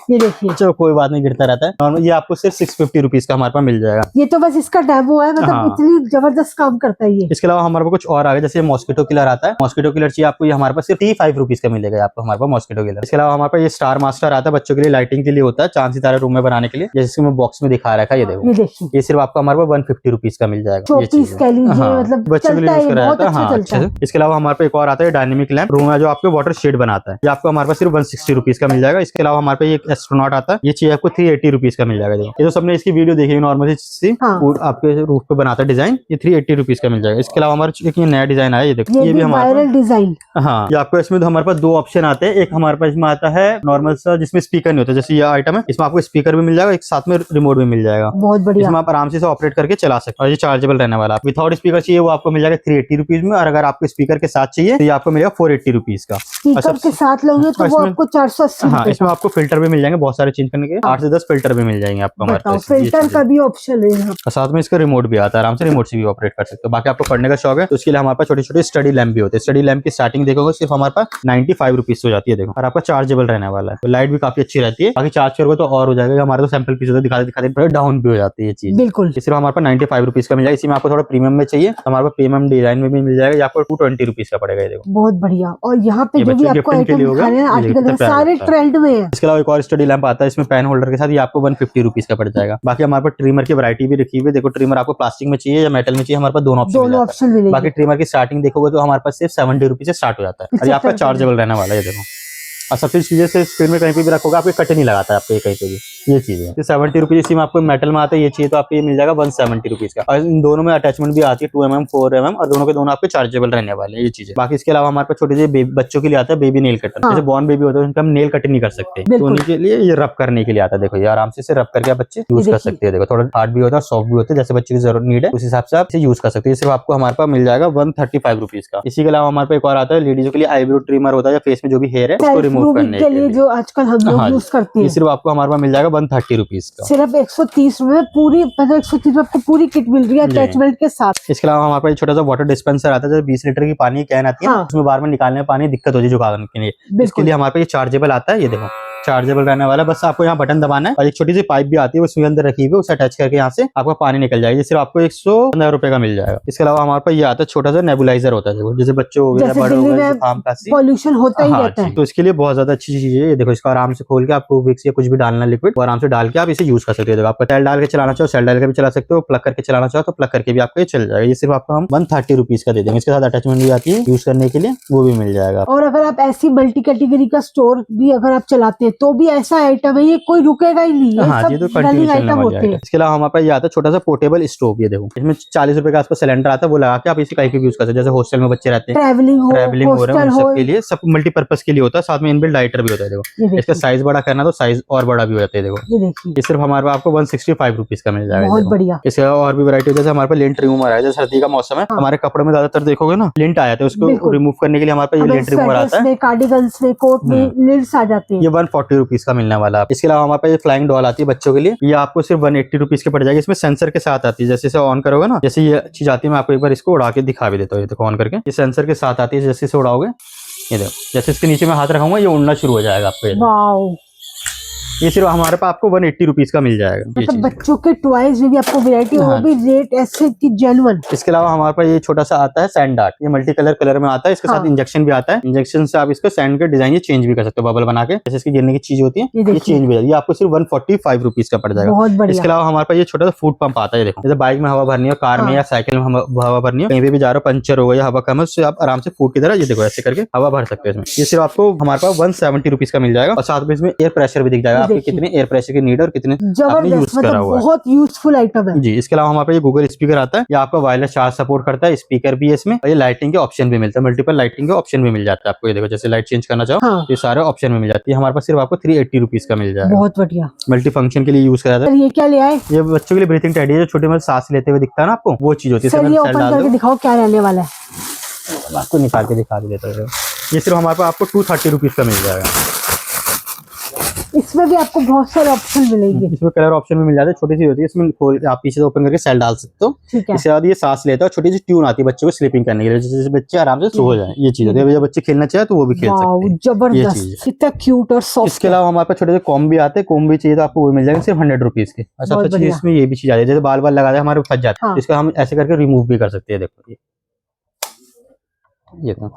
[SPEAKER 2] ये देखिए,
[SPEAKER 1] चलो कोई बात नहीं, गिरता रहता है नॉर्मल। ये आपको सिर्फ 650 रुपीज का हमारे पास मिल जाएगा।
[SPEAKER 2] ये तो बस इसका डेमो है, मतलब
[SPEAKER 1] हाँ।
[SPEAKER 2] इतनी जबरदस्त काम करता है ये।
[SPEAKER 1] इसके अलावा हमारे पास कुछ और आ गया, जैसे मॉस्किटो किलर आता है। मॉस्किटो किलर चाहिए आपको, ये हमारे पास सिर्फ 35 रुपीज का मिलेगा आपको हमारे पास मॉस्किटो किलर। इसके अलावा हमारे पास ये स्टार मास्टर आता है, बच्चों के लिए लाइटिंग के लिए होता है, चांद सितारे रूम में बनाने के लिए, जैसे मैं बॉक्स में दिखा रखा है। ये देखो
[SPEAKER 2] ये देखिए,
[SPEAKER 1] ये सिर्फ आपको हमारे पास 150 रुपीज का मिल जाएगा। ये
[SPEAKER 2] शोपीस
[SPEAKER 1] चीज़
[SPEAKER 2] कह लीजिए,
[SPEAKER 1] हाँ,
[SPEAKER 2] मतलब
[SPEAKER 1] बच्चों के लिए
[SPEAKER 2] चलता है,
[SPEAKER 1] यूज करा
[SPEAKER 2] बहुत
[SPEAKER 1] जाता है।
[SPEAKER 2] अच्छा
[SPEAKER 1] हाँ,
[SPEAKER 2] चलता है।
[SPEAKER 1] इसके अलावा हमारे पास एक और आता है डायनेमिक लैंप रूम है, जो आपको वाटर शेड बनाता है। ये आपको हमारे पास सिर्फ 160 रुपीज का मिल जाएगा। इसके अलावा हमारे पास एक एस्ट्रोनॉट आता है, ये चीज आपको 380 रुपीज का मिल जाएगा। देखो ये तो सबने इसकी वीडियो देखी नॉर्मल सी,
[SPEAKER 2] हाँ।
[SPEAKER 1] आपके रूफ पे बनाता है डिजाइन, ये 380 रुपीज का मिल जाएगा। इसके अलावा हमारे एक ये नया डिजाइन आया, ये देखो ये भी हमारे
[SPEAKER 2] वायरल डिजाइन।
[SPEAKER 1] हाँ, ये आपको इसमें तो हमारे पास दो ऑप्शन आते हैं। एक हमारे पास इसमें आता है नॉर्मल सा जिसमें स्पीकर नहीं होता, जैसे ये आइटम है, इसमें आपको स्पीकर भी मिल जाएगा, एक साथ में रिमोट भी मिल जाएगा।
[SPEAKER 2] बहुत बढ़िया,
[SPEAKER 1] इसमें आप आराम से ऑपरेट करके चला सकते हो। और ये चार्जेबल रहने वाला। विदाउट स्पीकर चाहिए वो आपको मिल जाएगा 380 रुपीज में, और अगर आपको स्पीकर के साथ चाहिए तो ये आपको मिलेगा 480 रुपीज का।
[SPEAKER 2] स्पीकर के साथ लोगे तो वो आपको 480।
[SPEAKER 1] हाँ, इसमें आपको फिल्टर भी मिल जाएंगे बहुत सारे चेंज करने के, 8 से 10 फिल्टर भी मिल जाएंगे आपको हमारे पास।
[SPEAKER 2] फिल्टर का भी ऑप्शन है,
[SPEAKER 1] और साथ में इसका रिमोट भी आता है, आराम से रिमोट से भी ऑपरेट कर सकते हो। बाकी आपको पढ़ने का शौक है तो उसके लिए हमारे पास छोटे छोटे स्टडी लैंप भी होते हैं। स्टडी लैंप की स्टार्टिंग देखोगे सिर्फ हमारे पास 95 रुपीज हो जाती है। देखो, और आपका चार्जेबल रहने वाला है, तो लाइट भी काफी अच्छी रहती है। बाकी चार्ज करोगे तो और हो जाएगा। हमारे तो सैंपल पीस होता है, दिखाते दिखाते डाउन भी हो जाती है ये चीज।
[SPEAKER 2] बिल्कुल,
[SPEAKER 1] सिर्फ हमारे पास 95 रुपीज का मिल जाएगा। इसी में आपको थोड़ा प्रीमियम में चाहिए तो हमारे पास प्रीमियम डिजाइन में भी मिल जाएगा, ये आपको 220 रुपीज का पड़ेगा। देखो
[SPEAKER 2] बहुत बढ़िया। और यहाँ पे जो भी आपको आइटम दिखा रहे हैं आर्टिकल सारे ट्रेंड में है।
[SPEAKER 1] इसके अलावा एक और स्टडी लैंप आता है, इसमें पेन होल्डर के साथ, ये आपको 150 रुपीज का पड़ जाएगा। बाकी हमारे पास ट्रिमर की वैरायटी भी रखी हुई है। देखो ट्रिमर आपको प्लास्टिक में चाहिए या मेटल में चाहिए, हमारे पास दोनों ऑप्शन मिलेंगे। बाकी ट्रिमर की स्टार्टिंग देखोगे तो हमारे पास सिर्फ 70 रुपीज से स्टार्ट हो जाता है, और ये आपका चार्जेबल रहने वाला है। देखो, और सबसे चीजें से स्क्रीन में कहीं पे भी रखोगे आपको कट नहीं लगाता है आपको कहीं पे भी, ये चीज है। तो 70 रुपीज इसी में आपको मेटल में आता है, ये चाहिए तो आपको ये मिल जाएगा 170 रुपीज का। और इन दोनों में अटैचमेंट भी आती है 2mm 4mm, और दोनों के दोनों आपके चार्जेबल रहने वाले हैं, ये चीजें। बाकी इसके अलावा हमारे पास छोटे से बच्चों के लिए आता है बेबी नेल कटर। जैसे बॉर्न बेबी होता है उनका हम नेल कट नहीं कर सकते, तो उनके लिए ये रब करने के लिए आता है। देखो ये आराम से रब करके आप बच्चे यूज कर सकते हैं। देखो थोड़ा हार्ड भी होता है, सॉफ्ट भी होता है, जैसे बच्चे की जरूरत नीड है उस हिसाब से आप इसे यूज कर सकते हैं। सिर्फ आपको हमारे पास मिल जाएगा 135 रुपीज का। इसी के अलावा हमारे पास एक और आता है लेडीजों के लिए आईब्रो ट्रिमर होता है, या फेस में जो भी हेयर है उसको रिमूव करने के लिए जो आजकल हम लोग यूज करते हैं। सिर्फ आपको हमारे पास मिल जाएगा 130 रुपीज का, सिर्फ 130 में पूरी, मतलब 130 में आपको पूरी किट मिल रही है अटैचमेंट के साथ। इसके अलावा हमारे पास छोटा सा वाटर डिस्पेंसर आता है, जो 20 लीटर की पानी कैन आती है, उसमें बार में निकालने में पानी दिक्कत होती है जुगाड़ने के लिए। इसके लिए हमारे पास ये चार्जेबल आता है, ये देखो चार्जेबल रहने वाला है। बस आपको यहाँ बटन दबाना है और एक छोटी सी पाइप भी आती है उसमें अंदर रखी हुई, उसे अटैच करके यहाँ से आपका पानी निकल जाएगा। सिर्फ आपको 115 रुपए का मिल जाएगा। इसके अलावा हमारे पास ये आता है छोटा सा नेबुलाइजर होता है, देखो जैसे बच्चे हो गए, बड़े हो गए, पॉल्यूशन होता ही रहता है, तो इसके लिए बहुत ज्यादा अच्छी चीज है। ये देखो इसको आराम से खोल के आपको विक्स या कुछ भी डालना लिक्विड, आराम से डाल के आप इसे यूज कर सकते हो। आपका तेल डाल के चलाना चाहो सेल डाल के भी चला सकते हो, प्लग करके चलाना चाहो तो प्लग करके भी आपको ये चल जाएगा। ये सिर्फ आपको हम 130 रुपीज का दे देंगे। इसके साथ अटैचमेंट भी आती है यूज करने के लिए, वो भी मिल जाएगा। और अगर आप ऐसी मल्टी कैटेगरी का स्टोर भी अगर आप चलाते हैं तो भी ऐसा आइटम है, ये कोई रुकेगा ही नहीं है। हाँ, ये तो कंटिन्यू चलने वाला है। इसके अलावा हमारे पास ये आता है छोटा सा पोर्टेबल स्टोव, ये देखो इसमें 40 रुपए का आसपास सिलेंडर आता है, वो लगा के आप इसे कहीं भी यूज कर सकते हो। जैसे हॉस्टल में बच्चे रहते हैं, ट्रैवलिंग हो रहे हैं, सबके लिए सब मल्टीपर्पज के लिए होता है, साथ में इनबिल्ट लाइटर भी होता है। देखो इसका साइज बड़ा करना तो साइज और बड़ा भी हो जाता है। देखो ये सिर्फ हमारे पास आपको 165 रुपीज का मिल जाएगा। बहुत बढ़िया। इसके और भी वैरायटी, जैसे हमारे पास लिंट रिमूवर है, जैसे सर्दी का मौसम है, हमारे कपड़े में ज्यादातर देखोगे ना लिंट आया था, उसको रिमूव करने के लिए हमारे पास ये लिंट रिमूवर आता है। कार्डिगन्स में, कोट में लिंट्स आ जाते हैं, ये 140 रुपीज का मिलने वाला है। इसके अलावा हमारे पास ये फ्लाइंग डॉल आती है बच्चों के लिए, ये आपको सिर्फ 180 रुपीज के पड़ जाएगी। इसमें सेंसर के साथ आती है, जैसे इसे ऑन करोगे ना, जैसे ये चीज आती है, मैं आपको एक बार इसको उड़ा के दिखा भी देता हूँ। ये देखो ऑन करके, ये सेंसर के साथ आती है, जैसे इसे उड़ाओगे ये देखो, जैसे इसके नीचे में हाथ रखाऊंगा ये उड़ना शुरू हो जाएगा आपको। ये सिर्फ हमारे पास आपको 180 रुपीज का मिल जाएगा। मतलब बच्चों के टॉयज में भी आपको वैरायटी, वो भी रेट ऐसे की जेन्युइन। इसके अलावा हमारे पास ये छोटा सा आता है सैंड आर्ट, ये मल्टी कलर में आता है, इसके साथ इंजेक्शन भी आता है। इंजेक्शन से आप इसको सैंड के डिजाइन चेंज भी कर सकते हो, बबल बना के, जैसे इसकी गिरने की चीज होती है ये चेंज भी, ये आपको सिर्फ 145 रुपीज का पड़ जाएगा। इसके अलावा हमारे पास ये छोटा सा फूड पंप आता है, देखो जैसे बाइक में हवा भरनी हो, कार में या साइकिल में हवा भरनी हो, कहीं भी जा रहे हो, पंचर हो गया, हवा कम है, उससे आप आराम से फूड की तरह ये देखो ऐसे करके हवा भर सकते हो इसमें। ये सिर्फ आपको हमारे पास 170 रुपीज का मिल जाएगा, और साथ में इसमें एयर प्रेशर भी दिख जाएगा, आपके कितने एयर प्रेशर की नीड और कितने आपने यूज करा हुआ है। बहुत यूजफुल आइटम है जी। इसके अलावा हमारे पास ये गूगल स्पीकर आता है, ये आपका वायरलेस चार्ज सपोर्ट करता है, स्पीकर भी है इसमें, और ये लाइटिंग के ऑप्शन भी मिलता है, मल्टीपल लाइटिंग के ऑप्शन भी मिल जाता है आपको। ये देखो जैसे लाइट चेंज करना चाहो, हाँ। ये सारे ऑप्शन में मिल जाती है। हमारे पास सिर्फ आपको 380 रुपीज का मिल जाएगा। बहुत बढ़िया, मल्टी फंक्शन के लिए यूज करा था। ये क्या ले आए? ये बच्चों के लिए ब्रीथिंग टेडी है, जो छोटे में सांस लेते हुए दिखता है ना आपको, वो चीज होती है। दिखाओ क्या रहने वाला है, आपको निकाल के दिखा देता है। ये सिर्फ हमारे पास आपको 230 रुपीज का मिल जाएगा। इसमें भी आपको बहुत सारे ऑप्शन मिलेंगे, इसमें कलर ऑप्शन भी मिल जाते हैं, छोटी सी होती है, इसमें खोल आप पीछे से ओपन करके सेल डाल सकते हो। इसके बाद ये सांस लेता है, छोटी सी ट्यून आती है बच्चों को स्लीपिंग करने के लिए, जैसे बच्चे आराम से सो जाए, ये चीज होती है। जब बच्चे खेलना चाहे तो वो भी खेल सकते हैं, जबरदस्त, कितना क्यूट और सॉफ्ट। इसके अलावा हमारे पास छोटे से कॉम भी आते हैं, कॉम भी चाहिए तो आपको वो मिल जाएंगे सिर्फ 100 रुपीज के। और सबसे अच्छी इसमें ये भी चीज आती है, जैसे बाल बाल लगा दे हमारे फंस जाते हैं, इसको हम ऐसे करके रिमूव भी कर सकते हैं। देखो ये तो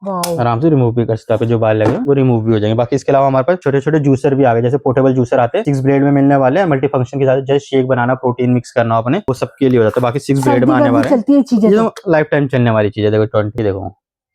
[SPEAKER 1] आराम से रिमूव भी कर सकते हैं, जो बाल लगे वो रिमूव भी हो जाएंगे। बाकी इसके अलावा हमारे पास छोटे छोटे जूसर भी आ गए, जैसे पोर्टेबल जूसर आते हैं, 6 ब्लेड में मिलने वाले हैं, मल्टी फंक्शन के साथ, जैसे शेक बनाना, प्रोटीन मिक्स करना अपने, वो सबके लिए हो जाता है। बाकी 6 ब्लेड में आने वाले हैं, लाइफ टाइम चलने वाली चीज है। देखो 20 देखो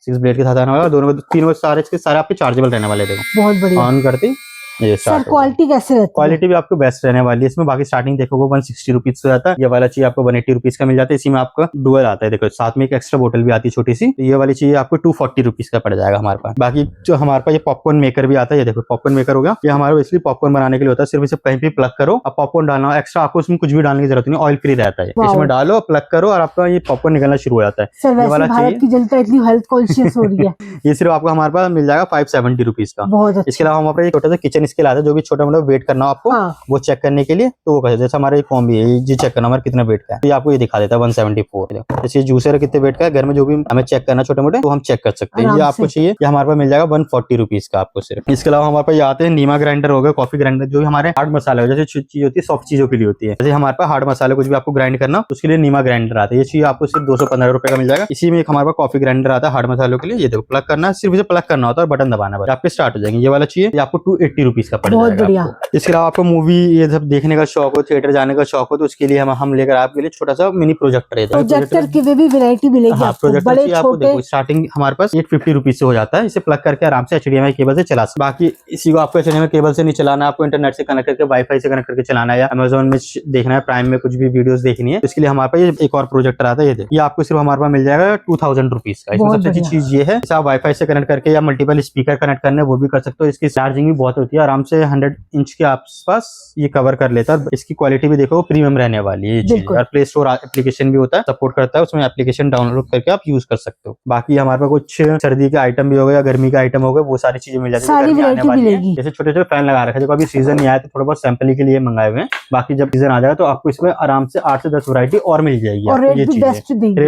[SPEAKER 1] 6 ब्लेड के साथ आने वाला, दोनों तीनों सारे आपके चार्जेबल रहने वाले। देखो बहुत बढ़िया, ऑन करते ये
[SPEAKER 2] सर क्वालिटी कैसे रहती है?
[SPEAKER 1] क्वालिटी भी आपको बेस्ट रहने वाली है इसमें। बाकी स्टार्टिंग देखोगे 160 रुपीज से आता है, ये वाला चाहिए आपको 180 रुपीज का मिल जाता है। इसी में आपका डुअल आता है, देखो साथ में एक एक्स्ट्रा बोतल भी आती है छोटी सी, तो ये वाली चाहिए आपको 240 रुपीज का पड़ जाएगा हमारे पास। बाकी जो हमारे पास ये पॉपकॉर्न मेकर भी आता है, ये देखो पॉपकॉर्न मेकर हो गया, ये हमारे इसलिए पॉपकॉर्न बनाने के लिए होता है, सिर्फ इसे कहीं भी प्लग करो, अब पॉपकॉर्न डालना एक्स्ट्रा, आपको इसमें कुछ भी डालने की जरूरत नहीं, ऑयल फ्री रहता है, इसमें डालो प्लग करो और आपका ये पॉपकॉर्न निकलना शुरू हो जाता है।
[SPEAKER 2] सर वैसे भारत की जनता इतनी हेल्थ कॉन्शियस हो रही है।
[SPEAKER 1] ये सिर्फ आपको हमारे पास मिल जाएगा 570 रुपीज का।
[SPEAKER 2] बहुत अच्छा।
[SPEAKER 1] इसके अलावा हमारे पास छोटा सा किचन स्केल आता है, जो भी छोटा मोटा वेट करना हो आपको वो चेक करने के लिए, तो वो कैसे, जैसे हमारे कॉम्बी है ये चेक करना हमारे कितना वेट का है, तो ये आपको ये दिखा देता है 174। जैसे जूसर कितने वेट का है, घर में जो भी हमें चेक करना छोटे मोटे तो हम चेक कर सकते हैं। ये आपको चाहिए, ये हमारे पास मिल जाएगा 140 रुपीज का आपको सिर्फ। इसके अलावा हमारे पास ये आते हैं नीमा ग्राइंडर हो गया, कॉफी ग्राइंडर, जो हमारे हार्ड मसाले हो, जैसे चीज होती है सॉफ्ट चीजों के लिए होती है, जैसे हमारे पास हार्ड मसाले कुछ भी आपको ग्राइंड करना उसके लिए नीमा ग्राइंडर आता है, ये चाहिए आपको सिर्फ 215 रुपए का मिल जाएगा। इसी में एक हमारे पास कॉफी ग्राइंडर आता है हार्ड मसालों के लिए, ये देखो प्लग करना है, सिर्फ इसे प्लग करना होता है, बटन दबाना है, आपके स्टार्ट हो जाएंगे। ये वाला चाहिए, ये आपको 280 रुपीज का पड़ जाएगा। इसके अलावा आपको मूवी ये सब देखने का शौक हो, थिएटर जाने का शौक हो, तो उसके लिए हम लेकर आपके लिए छोटा सा मिनी प्रोजेक्टर है,
[SPEAKER 2] प्रोजेक्टर की भी वैरायटी मिलेगी आपको, बड़े छोटे।
[SPEAKER 1] स्टार्टिंग हमारे पास 850 रुपीज से हो जाता है, इसे प्लग करके आराम से HDMI केबल से चला सकते। बाकी इसी को आपको HDMI केबल से नहीं चलाना, आपको इंटरनेट से कनेक्ट करके वाईफाई से कनेक्ट करके चलाना है, या अमेजोन में देखना है, प्राइम में कुछ भी वीडियोस देखनी है, इसके लिए हमारे पास एक और प्रोजेक्टर आता है, ये आपको सिर्फ हमारे पास मिल जाएगा 2000 रुपीज का। इसमें सबसे अच्छी चीज ये है, आप वाईफाई से कनेक्ट करके या मल्टीपल स्पीकर कनेक्ट करने वो भी कर सकते हो। इसकी चार्जिंग भी बहुत होती है, आराम से 100 इंच के आसपास ये कवर कर लेता है। इसकी क्वालिटी भी देखो प्रीमियम रहने वाली है ये चीज, और प्ले स्टोर एप्लीकेशन भी होता है, सपोर्ट करता है, उसमें एप्लीकेशन डाउनलोड करके आप यूज कर सकते हो। बाकी हमारे पास कुछ सर्दी के आइटम भी हो गए या गर्मी के आइटम हो गए, वो सारी चीजें मिल जाती है। जैसे छोटे छोटे फैन लगा रखे, देखो अभी सीजन नहीं आया तो थोड़ा बहुत सैंपल के लिए मंगाए हुए हैं, बाकी जब सीजन आ जाएगा तो आपको इसमें आराम से 8 से 10 वैरायटी और मिल जाएगी,
[SPEAKER 2] और रेट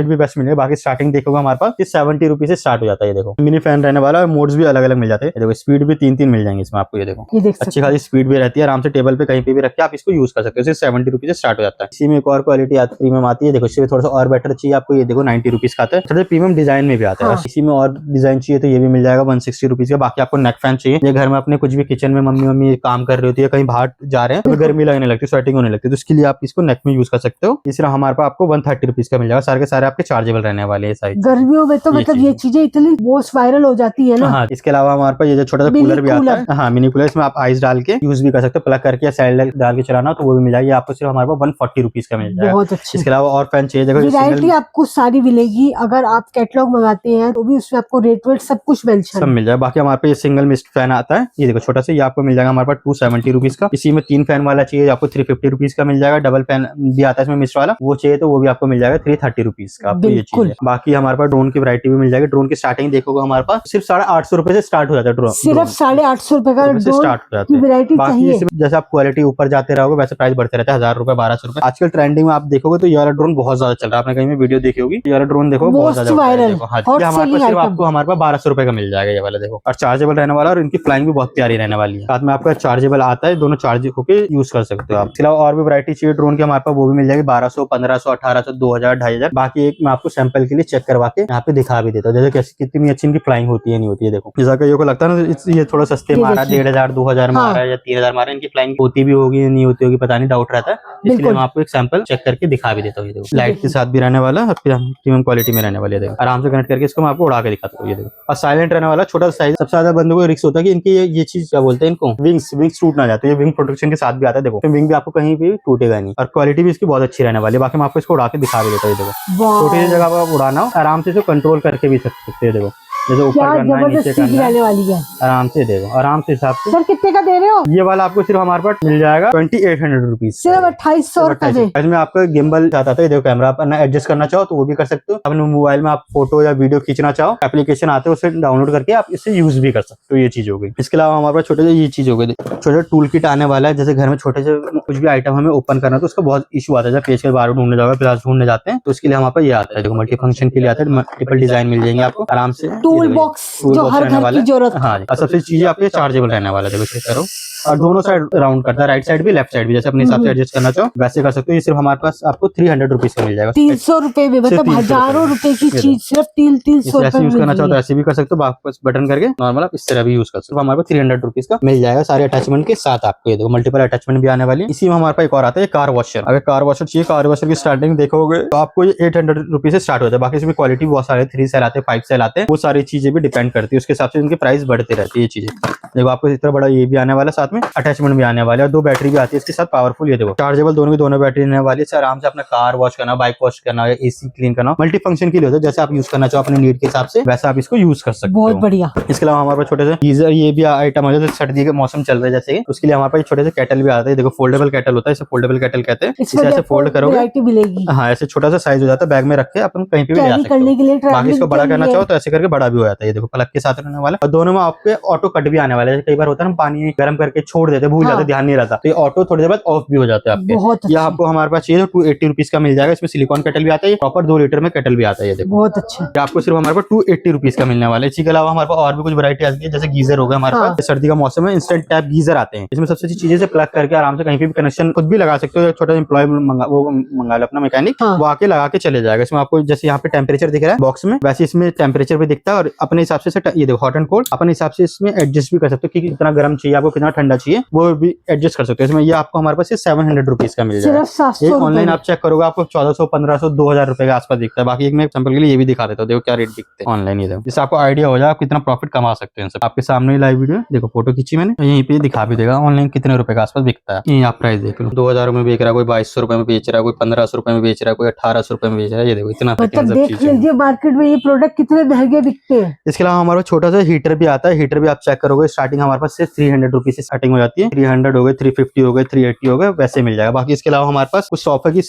[SPEAKER 2] भी बेस्ट
[SPEAKER 1] मिलेगा। बाकी स्टार्टिंग देखोगे हमारे पास 70 रुपीज से स्टार्ट हो जाता है। ये देखो मिनी फैन रहने वाला है, मोड्स भी अलग अलग मिल जाते हैं, देखो स्पीड भी 3 मिल जाएंगे इसमें आपको, ये देखो अच्छी खासी स्पीड भी रहती है, आराम से टेबल पे कहीं पे भी रख के आप इसको यूज कर सकते हो। 70 रुपीज से स्टार्ट हो जाता है। इसी में एक और क्वालिटी प्रीमियम आती है, देखो इससे थोड़ा सा और बेटर चाहिए आपको, ये देखो 90 रुपीज का आता है, थोड़ा प्रीमियम डिजाइन में भी आता है। इसी में और डिजाइन चाहिए तो ये भी मिल जाएगा 160 रुपीज का। बाकी आपको नेक फैन चाहिए, ये घर में अपने कुछ भी किचन में मम्मी काम कर रही होती है, कहीं बाहर जा रहे हैं तो गर्मी लगने लगती है, स्वेटिंग होने लगती है, तो उसके लिए आप इसको नेक में यूज कर सकते हो। इस तरह हमारे पास आपको 130 रुपीज का मिल जाएगा, सारे के सारे आपके चार्जेबल रहने वाले हैं। साइड गर्मियों में तो मतलब ये चीजें इतनी मोस्ट वायरल हो जाती है ना। हाँ, इसके अलावा हमारे पास ये जो छोटा सा कूलर भी आता है, हाँ मिनी कूलर, इसमें आप आइस डाल के यूज भी कर सकते हो, प्लग करके या साइड डाल के चलाना तो वो भी मिल जाएगी आपको, सिर्फ हमारे पास 140 रुपीज का मिल जाएगा। बहुत अच्छा। इसके अलावा और फैन चाहिए, देखो वैरायटी आपको सारी मिलेगी, अगर आप कैटलॉग मंगाते हैं तो भी उसमें आपको रेट वेट सब कुछ सब मिल जाएगा। बाकी हमारे पास सिंगल मिस्ट फैन आता है, ये देखो छोटा सा, ये आपको मिल जाएगा हमारे पास 270 रुपीज का। इसी में 3 फैन वाला चाहिए आपको 350 रुपीज का मिल जाएगा, डबल फैन भी आता है इसमें मिस्ट वाला, वो चाहिए तो वो भी आपको मिल जाएगा 330 रुपीज का। आपको ये चीज है। बाकी हमारे पास ड्रोन की वैरायटी भी मिल जाएगी, ड्रोन की स्टार्टिंग देखोगे हमारे पास सिर्फ 850 रुपए से स्टार्ट हो जाता है ड्रोन, सिर्फ 850 रुपए का स्टार्ट हो जाता है। बाकी जैसे आप क्वालिटी ऊपर जाते रहोगे वैसे प्राइस बढ़ते रहता है, 1000 रुपए 1200 रुपए। आजकल ट्रेंडिंग में आप देखोगे तो ये वाला ड्रोन बहुत ज्यादा चल रहा है, आपने कहीं में वीडियो देखी होगी, ये वाला ड्रोन देखो बहुत ज्यादा वायरल। हमारे पास सिर्फ आपको हमारे पास 1200 रुपए का मिल जाएगा ये वाला, देखो, और चार्जेबल रहने वाला, और इनकी फ्लाइंग भी बहुत प्यारी रहने वाली है। साथ में आपका चार्जेबल आता है, दोनों चार्ज होके यूज कर सकते हो आप। इसके अलावा और भी वैरायटी चाहिए ड्रोन की हमारे पास, वो भी मिल जाएगी 1200, 1500, 1800, 2000, 2500। बाकी एक मैं आपको सैंपल के लिए चेक करवा के यहाँ पे दिखा भी देता हूँ, जैसे कैसे कितनी अच्छी इनकी फ्लाइंग होती है नहीं होती है। देखो जैसा कि को लगता है ना ये थोड़ा सस्ते मारा, 1500, 2000 मारा या 3000 मारा, इनकी फ्लाइंग होती भी होगी नहीं होती होगी पता नहीं, डाउट रहता है, इसलिए मैं आपको एक सैंपल चेक करके दिखा भी देता हूँ। ये देखो लाइट के साथ भी रहने वाला है, प्रीमियम क्वालिटी में रहने वाली है, देखो आराम से कनेक्ट करके इसको मैं आपको उड़ा के दिखाता हूँ। ये देखो, और साइलेंट रहने वाला, छोटा साइज। सबसे ज्यादा बंदों को रिस्क होता है कि इनकी ये चीज क्या बोलते हैं इनको, विंग्स टूट ना जाते, ये विंग प्रोटेक्शन के साथ भी आता है, देखो विंग भी आपको कहीं भी टूटेगा नहीं, और क्वालिटी भी इसकी बहुत अच्छी रहने वाली है। बाकी मैं आपको इसको उड़ा के दिखा भी देता हूँ। देखो छोटी सी जगह पर उड़ाना हो आराम से इसको कंट्रोल करके भी सकते हैं, देखो जैसे ऊपर करना है नीचे करना है वाली है, आराम से देखो आराम से हिसाब से। सर कितने का दे रहे हो? ये वाला आपको सिर्फ हमारे पास मिल जाएगा 2800 रुपीज, सिर्फ 2800 रुपए। इसमें आपका गिम्बल चाहता था, देखो कैमरा अपना एडजस्ट करना चाहो तो वो भी कर सकते हो, अपने मोबाइल में आप फोटो या वीडियो खींचना चाहो एप्लीकेशन आते हैं उसे डाउनलोड करके आप इससे यूज भी कर सकते हो। ये चीज हो गई। इसके अलावा हमारे पास छोटे से ये चीज हो गई, छोटे टूल किट आने वाला है, जैसे घर में छोटे से कुछ भी आइटम हमें ओपन करना तो उसका बहुत इशू आता है, जब पेज के बाहर ढूंढने जाओगे प्लास ढूंढने जाते हैं तो उसके लिए हमारे पास ये आता है, देखो मल्टी फंक्शन के लिए आता है, मल्टीपल डिजाइन मिल जाएंगे आपको आराम से, टूल बॉक्स जो हर घर की जरूरत। हाँ, और सबसे चीजें आपके चार्जेबल रहने वाला है, देखो चेक करो, और दोनों साइड राउंड करता है, राइट साइड भी लेफ्ट साइड भी, जैसे अपने हिसाब से एडजस्ट करना चाहो वैसे कर सकते हो। ये सिर्फ हमारे पास आपको 300 रुपीज का मिल जाएगा, 300 रुपए में, मतलब हजारों रुपए की चीज सिर्फ 300 रुपए यूज करना चाहो तो ऐसे भी कर सकते हो, वापस बटन करके नॉर्मल आप इस तरह भी यूज कर सकते हो। हमारे पास 300 रुपीज का मिल जाएगा सारे अटैचमेंट के साथ आपको। ये देखो मल्टीपल अटैचमेंट भी आने वाली है। इसी में हमारे पास एक और आता है कार वॉशर। अगर कार वॉशर चाहिए, कार वॉशर की स्टार्टिंग देखोगे तो आपको ये 800 रुपीज से स्टार्ट होता है। बाकी इसमें क्वालिटी बहुत सारे 3 सेल आते हैं, 5 सेल आते हैं, वो सारी सारी चीजें भी डिपेंड करती है, उसके हिसाब से इनकी प्राइस बढ़ती रहती है ये चीजें। देखो आपको इतना बड़ा ये भी आने वाला है, साथ में अटैचमेंट भी आने वाला है, और 2 बैटरी भी आती है इसके साथ पावरफुल। ये देखो चार्जेबल दोनों की दोनों बैटरी रहने वाली है। आराम से अपना कार वॉश करना, बाइक वॉश करना या एसी क्लीन करना, मल्टी फंक्शन के लिए होता है। जैसे आप यूज करना चाहो अपने नीड के हिसाब से वैसा आप इसको यूज कर सकते हो।
[SPEAKER 2] बहुत बढ़िया।
[SPEAKER 1] इसके अलावा हमारे पास छोटे से गीजर ये भी आइटम है, जैसे सर्दी के मौसम चल रहा है जैसे, उसके लिए हमारे पास छोटे से केटल भी आता है। देखो फोल्डेबल केटल होता है, इसे फोल्डेबल केटल कहते हैं। इसे ऐसे फोल्ड करोगे,
[SPEAKER 2] वैरायटी मिलेगी।
[SPEAKER 1] हाँ, ऐसे छोटा सा साइज हो जाता है, बैग में रख के अपन कहीं पे भी ले जा सकते हो। बाकी इसको बड़ा करना चाहो तो ऐसे करके बड़ा भी हो जाता है। ये देखो प्लग के साथ रहने वाला, और दोनों में आपके ऑटो कट भी आने वाले हैं। कई बार होता है ना पानी गर्म करके छोड़ देते, भूल जाते, ध्यान नहीं रहता, तो ये ऑटो थोड़ी देर बाद ऑफ भी हो जाते हैं आपके। यह आपको हमारे पास चाहिए तो 280 रुपीज का मिल जाएगा। इसमें सिलिकॉन केटल भी आता है, प्रॉपर 2 लीटर में केटल भी आता है। ये देखो
[SPEAKER 2] बहुत अच्छा।
[SPEAKER 1] आपको सिर्फ हमारे पास 280 रुपीज का मिलने वाला है। इसी के अलावा हमारे पास और भी कुछ वैरायटी आती है, जैसे गीजर होगा हमारे पास। सर्दी का मौसम है, इंस्टेंट टैप गीजर आते हैं। इसमें सबसे अच्छी चीजें से प्लग करके आराम से कहीं पे भी कनेक्शन खुद भी लगा सकते हो। छोटा एम्प्लॉय मंगा लो अपना मैकेनिक, वो आके लगा के चले जाएगा। इसमें आपको जैसे यहाँ पे टेम्परेचर दिख रहा है बॉक्स में, वैसे इसमें टेम्परेचर भी दिखता है, और अपने हिसाब से ये देखो हॉट एंड कोल्ड अपने हिसाब से इसमें एडजस्ट भी कर सकते हो कि कितना गर्म चाहिए आपको, कितना ठंडा चाहिए, वो भी एडजस्ट कर सकते हो इसमें। ये आपको हमारे पास 700 रुपीज का मिल जाएगा। ये ऑनलाइन आप चेक करोगे आपको 1400, 1500, 2000 रुपए के आसपास दिखता है। बाकी एक मैं एग्जांपल के लिए ये भी दिखा देता हूँ, देखो क्या रेट दिखते हैं ऑनलाइन। ये देखो, जिससे आपको आइडिया हो जाए आप कितना प्रॉफिट कमा सकते हैं। सब आपके सामने लाइव वीडियो देखो, फोटो खींची मैंने, यहीं पे दिखा भी देगा ऑनलाइन कितने रुपए के आसपास बिकता है। ये आप प्राइस देख लो, 2000 में बेच रहा है, कोई 2200 रुपए में बेच रहा है, कोई 1500 रुपए में बेच रहा है, कोई 1800 रुपए में बेच रहा है। ये देखो इतना
[SPEAKER 2] देख लीजिए मार्केट में ये प्रोडक्ट कितने महंगे बिकते हैं।
[SPEAKER 1] इसके अलावा हमारा छोटा सा हीटर भी आता है। हीटर भी आप चेक करोगे, स्टार्टिंग हमारे पास सिर्फ 300 रुपीज से स्टार्टिंग हो जाती है। 300 हो गए, 350 हो गए, 380 हो गए, वैसे मिल जाएगा। बाकी इसके अलावा हमारे पास कुछ सोफा की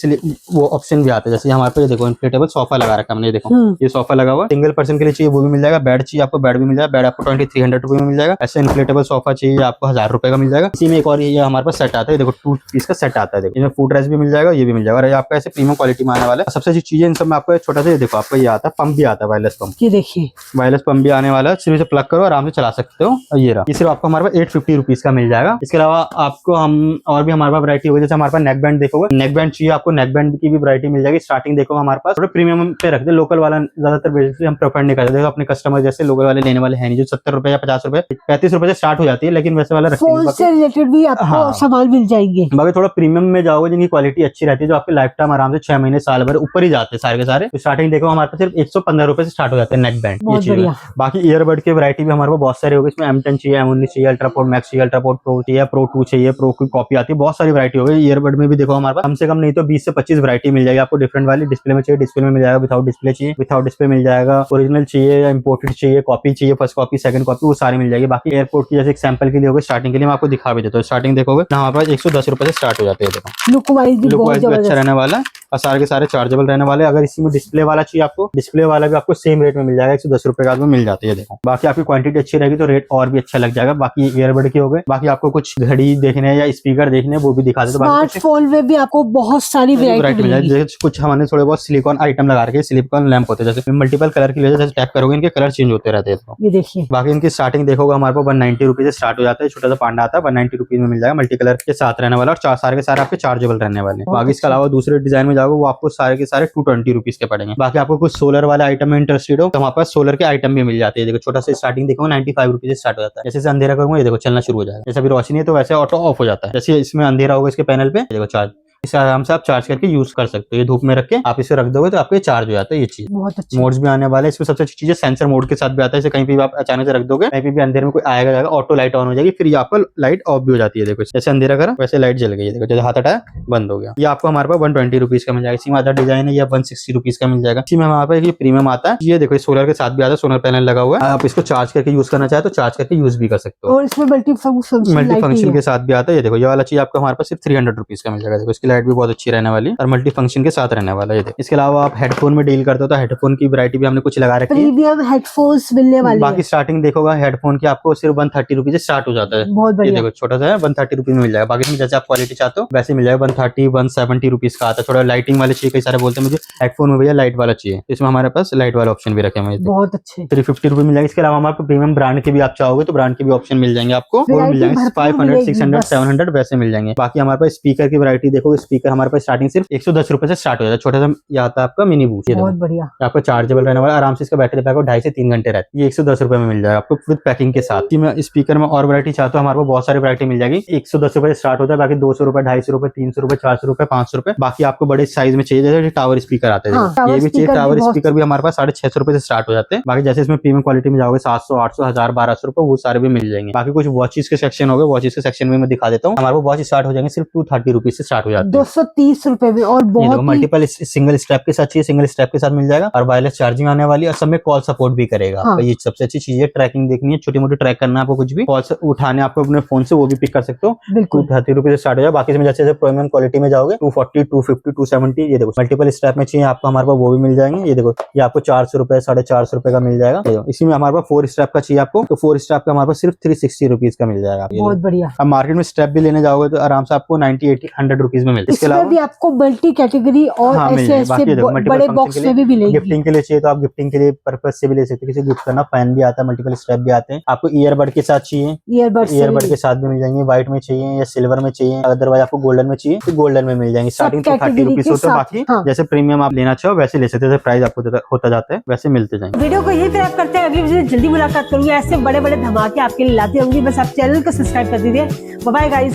[SPEAKER 1] वो ऑप्शन भी आता है। जैसे हमारे पास देखो इन्फ्लेटेबल सोफा लगा रखा है हमने, देखो ये सोफा लगा हुआ, सिंगल पर्सन के लिए चाहिए वो भी मिल जाएगा। बेड चाहिए आपको, बेड भी मिल जाएगा। बेड आपको 2300 रुपए में मिल जाएगा। ऐसे इन्फ्लेटेबल सोफा चाहिए आपको 1000 रुपए का मिल जाएगा। इसी में एक और ये हमारे पास सेट आता है, देखो 2 पीस का सेट आता है। देखो इसमें फूड रेस्ट भी मिल जाएगा, ये भी मिल जाएगा, और ये आपका ऐसे प्रीमियम क्वालिटी में आने वाला है। सबसे अच्छी चीज है इन सब में आपको छोटा सा देखो, आपको ये आता है पंप भी आता है, वायरलेस पंप।
[SPEAKER 2] ये देखिए
[SPEAKER 1] वायरलेस पंप भी आने वाला है, सिर्फ इसे प्लग करो आराम से चला सकते हो। और ये रहा, ये सिर्फ आपको हमारे पास 850 रुपीज का मिल जाएगा। इसके अलावा आपको हम और भी हमारे पास वैरायटी होगी, जैसे हमारे पास नेक बैंड देखोगे, नेक बैंड चाहिए आपको, नेक बैंड की भी वैरायटी मिल जाएगी। स्टार्टिंग देखो हमारे पास थोड़ा प्रीमियम पे रखते, लोकल वाला ज्यादातर बेसिकली हम प्रेफर नहीं करते। देखो अपने कस्टमर जैसे लोकल वाले लेने वाले हैं नहीं, जो 70 रुपए या 50 रुपए 35 रुपए से स्टार्ट हो जाती है, लेकिन वैसे वाला
[SPEAKER 2] फोन से रिलेटेड भी आपको सामान मिल जाएंगे।
[SPEAKER 1] बाकी थोड़ा प्रीमियम में जाओगे जिनकी क्वालिटी अच्छी रहती है, जो आपके लाइफ टाइम आराम से 6 महीने साल भर ऊपर ही जाते हैं सारे के सारे। तो स्टार्टिंग देखो हमारे पास सिर्फ 115 रुपए से स्टार्ट हो जाते हैं नेक बैंड। बाकी ईयरबड की वैरायटी भी हमारे पास बहुत सारी होगी। इसमें M10 चाहिए, M19 चाहिए, अल्ट्रापोर्ट मैक्स चाहिए, अल्ट्रापोर्ट प्रो चाहिए, प्रो 2 चाहिए, प्रो की कॉपी आती है, बहुत सारी वैरायटी हो गई। ईयरबड में भी देखो हमारे पास कम से कम नहीं तो 20 से 25 वैरायटी मिल जाएगी आपको डिफरेंट वाली। डिस्प्ले में चाहिए, डिस्प्ले में मिल जाएगा, विदाउट डिस्प्ले चाहिए, विदाउट डिस्प्ले मिल जाएगा, ओरिजिनल चाहिए या इंपोर्टेड चाहिए, कॉपी चाहिए, फर्स्ट कॉपी, सेकंड कॉपी, वो सारी मिल जाएगी। बाकी एयरपोर्ट की जैसे एग्जांपल के लिए होगी, स्टार्टिंग के लिए मैं आपको दिखा भी देता हूँ। स्टार्टिंग देखोगे हमारे पास 110 रुपए से स्टार्ट हो जाते हैं। देखो
[SPEAKER 2] लुक वाइज भी
[SPEAKER 1] अच्छा रहने वाला है, और सारे के सारे चार्जेबल रहने वाले। अगर इसी में डिस्प्ले वाला चाहिए आपको, डिस्प्ले वाला भी आपको सेम रेट में मिल जाएगा, 110 रुपए का मिल जाती है। देखो बाकी आपकी क्वांटिटी अच्छी रहेगी तो रेट और भी अच्छा लग जाएगा। बाकी ईयरबड के हो गए, बाकी आपको कुछ घड़ी देखने या स्पीकर देखने वो भी दिखा देते।
[SPEAKER 2] स्मार्टफोन में भी आपको बहुत सारी वैरायटी मिल जाएगी।
[SPEAKER 1] कुछ हमने थोड़े बहुत सिलिकॉन आइटम लगा रखे, सिलिकॉन लैंप होते हैं, जैसे मल्टीपल कलर की वजह से टैप करोगे इनके कलर चेंज होते रहते हैं।
[SPEAKER 2] ये देखिए
[SPEAKER 1] बाकी इनकी स्टार्टिंग देखोगे हमारे पास 190 रुपीज से स्टार्ट हो जाता है। छोटा सा पांडा आता है 190 रुपीज में मिल जाएगा, मल्टी कलर के साथ रहने वाला, और सारे के सारे आपके चार्जेबल रहने वाले। बाकी इसके अलावा दूसरे डिजाइन में जाओगे वो आपको सारे के सारे 220 रुपीज के पड़ेंगे। बाकी आपको कुछ सोलर वाले आइटम में इंटरेस्टेड हो तो हमारे पास सोलर के आइटम भी मिल जाते हैं। देखो छोटा सा स्टार्टिंग देखो 95 रुपीज से स्टार्ट हो जाता है। जैसे अंधेरा करूंगा ये देखो चलना शुरू हो जाएगा। जैसे अभी रोशनी है तो वैसे ऑटो ऑफ हो जाता है। जैसे इसमें अंधेरा होगा इसके पैनल पे देखो चार्ज, इसे आराम से आप चार्ज करके यूज कर सकते हो। ये धूप में रख के आप इसे रख दोगे तो आपके चार्ज हो जाता है। ये चीज
[SPEAKER 2] बहुत अच्छी।
[SPEAKER 1] मोड्स भी आने वाले हैं। इसमें सबसे अच्छी चीज है सेंसर मोड के साथ भी आता है। इसे कहीं भी आप अचानक से रख दोगे, कहीं भी अंधेरे में कोई आएगा जाएगा, ऑटो लाइट ऑन हो जाएगी, फिर ये आपको लाइट ऑफ भी हो जाती है। देखो जैसे अंधेरा करा वैसे लाइट जल गई है। देखो जैसे हाथ हटाया बंद हो गया। ये आपको हमारे पास 120 रुपीज का मिल जाएगा। इसी में आता डिजाइन है, ये 160 रुपीज का मिल जाएगा। इसी में हमारे पास ये प्रीमियम आता है। ये देखो सोलर के साथ भी आता है, सोलर पैनल लगा हुआ है। आप इसको चार्ज करके यूज करना चाहे तो चार्ज करके यूज भी कर सकते हो।
[SPEAKER 2] और इसमें मल्टी
[SPEAKER 1] फंक्शन के साथ भी आता है। ये देखो ये वाला चीज आपको हमारे पास सिर्फ 300 रुपीज का मिल जाएगा। देखो इसकी लाइट भी बहुत अच्छी रहने वाली और मल्टी फंक्शन के साथ रहने वाला है। इसके अलावा आप हेडफोन में डील करते हो तो हेडफोन की वैरायटी भी हमने कुछ लगा रखी है।
[SPEAKER 2] प्रीमियम हेडफोन्स मिलने वाले हैं।
[SPEAKER 1] बाकी स्टार्टिंग देखोगा हेडफोन की आपको सिर्फ 130 रुपीज से स्टार्ट हो जाता है।
[SPEAKER 2] बहुत बढ़िया।
[SPEAKER 1] ये देखो छोटा सा है 130 रुपीज में मिल जाएगा। बाकी जैसे आप क्वालिटी चाहते हो वैसे मिल जाएगा। 130 170 रुपीज का आता है। थोड़ा लाइटिंग वाले चाहिए, कई सारे बोलते हैं मुझे हेडफोन में भैया लाइट वाला चाहिए, इसमें हमारे पास लाइट वाला ऑप्शन भी रखे हुए हैं।
[SPEAKER 2] बहुत अच्छे
[SPEAKER 1] 350 रुपए मिल जाएगा। इसके अलावा हमारे प्रीमियम ब्रांड के भी आप चाहोगे तो ब्रांड के भी ऑप्शन मिल जाएंगे आपको, वो मिल जाएंगे 500 600 700 वैसे मिल जाएंगे। बाकी हमारे पास स्पीकर की वैरायटी देखो, स्पीकर हमारे पास स्टार्टिंग सिर्फ 110 रुपए से स्टार्ट हो जाता है। छोटा सा ये आता है आपका मिनी बूस्ट, ये
[SPEAKER 2] बहुत
[SPEAKER 1] देखो
[SPEAKER 2] बढ़िया।
[SPEAKER 1] आपका चार्जेबल रहने वाला, आराम से इसका बैटरी बैकअप 2.5 से 3 घंटे रहती है। ये 110 रुपए में मिल जाएगा आपको विद पैकिंग के साथ। मैं स्पीकर में और वैरायटी चाहता हूँ, हमारे पास बहुत सारी वैरायटी मिल जाएगी। 110 रुपए से स्टार्ट होता है, बाकी 200 रुपए, 250 रुपए, 300 रुपए, 400 रुपए, 500 रुपए। बाकी आपको बड़े साइज में चाहिए, जैसे टावर स्पीकर आता है,
[SPEAKER 2] हाँ,
[SPEAKER 1] ये भी चाहिए।
[SPEAKER 2] टावर
[SPEAKER 1] टावर
[SPEAKER 2] बहुत-
[SPEAKER 1] स्पीकर भी हमारे पास 650 रुपए से स्टार्ट हो जाते हैं। बाकी जैसे इसमें प्रीमियम क्वालिटी में जाओगे 700, 800, 1000, 1200 रुपए, वो सारे भी मिल जाएंगे। बाकी कुछ वॉचेस के सेक्शन हो गए, वॉचेस के सेक्शन में मैं दिखा देता हूँ। हमारे वॉच स्टार्ट हो जाएंगे सिर्फ 230 रुपीज से स्टार्ट हो जाते हैं,
[SPEAKER 2] 230 रुपए में। और बहुत ही
[SPEAKER 1] मल्टीपल सिंगल स्ट्रैप के साथ चाहिए, सिंगल स्ट्रैप के साथ मिल जाएगा, और वायरलेस चार्जिंग आने वाली, और सब में कॉल सपोर्ट भी करेगा।
[SPEAKER 2] हाँ।
[SPEAKER 1] ये सबसे अच्छी चीज है। ट्रैकिंग देखनी है, छोटी मोटी ट्रैक करना है आपको, कुछ भी कॉल उठाने आपको अपने फोन से, वो भी पिक कर सकते हो।
[SPEAKER 2] बिल्कुल
[SPEAKER 1] 230 रुपीज से स्टार्ट हो जाए। बाकी इसमें जैसे प्रीमियम क्वालिटी में जाओगे 240, 250, 270, ये देखो मल्टीपल स्ट्रैप में चाहिए आपको, हमारे पास वो भी मिल जाएंगे। ये देखो ये आपको 400 रुपए, 450 रुपए का मिल जाएगा। इसी में हमारे पास 4 स्ट्रैप का चाहिए आपको, तो 4 स्ट्रैप का हमारे पास सिर्फ 360 रुपीज का मिल जाएगा।
[SPEAKER 2] बहुत बढ़िया।
[SPEAKER 1] अब मार्केट में स्ट्रैप भी लेने जाओगे तो आराम से आपको 90, 80, 100 रुपीज में मिलता है। इसके
[SPEAKER 2] इसमें
[SPEAKER 1] अलावा
[SPEAKER 2] भी आपको मल्टी कैटेगरी और
[SPEAKER 1] हाँ, मिल
[SPEAKER 2] ऐसे
[SPEAKER 1] जाएगी। बाकी
[SPEAKER 2] ऐसे
[SPEAKER 1] देखो, multiple
[SPEAKER 2] बड़े
[SPEAKER 1] function
[SPEAKER 2] बॉक्स
[SPEAKER 1] के लिए,
[SPEAKER 2] में भी मिलेगी।
[SPEAKER 1] गिफ्टिंग के लिए चाहिए तो आप गिफ्टिंग के लिए पर्पज से भी ले सकते हो, किसी गिफ्ट करना। फैन भी आता है, मल्टीपल स्ट्रैप भी आते हैं। आपको ईयरबड के साथ चाहिए, ईयरबड के साथ भी मिल जाएंगे। व्हाइट में चाहिए या सिल्वर में चाहिए, अदरवाइज आपको गोल्डन में चाहिए तो गोल्डन में मिल जाएंगे। स्टार्टिंग 230 रुपीज होता है। बाकी
[SPEAKER 2] हाँ।
[SPEAKER 1] जैसे प्रीमियम आप लेना चाहो वैसे ले सकते हो, प्राइस आपको होता जाता है, वैसे मिलते जाएंगे।
[SPEAKER 2] वीडियो को यही रैप करते हैं, अगली वीडियो में जल्दी मुलाकात करूंगी। ऐसे बड़े बड़े धमाके आपके लिए लाती रहूंगी, बस आप चैनल को सब्सक्राइब कर दीजिए। Bye bye guys.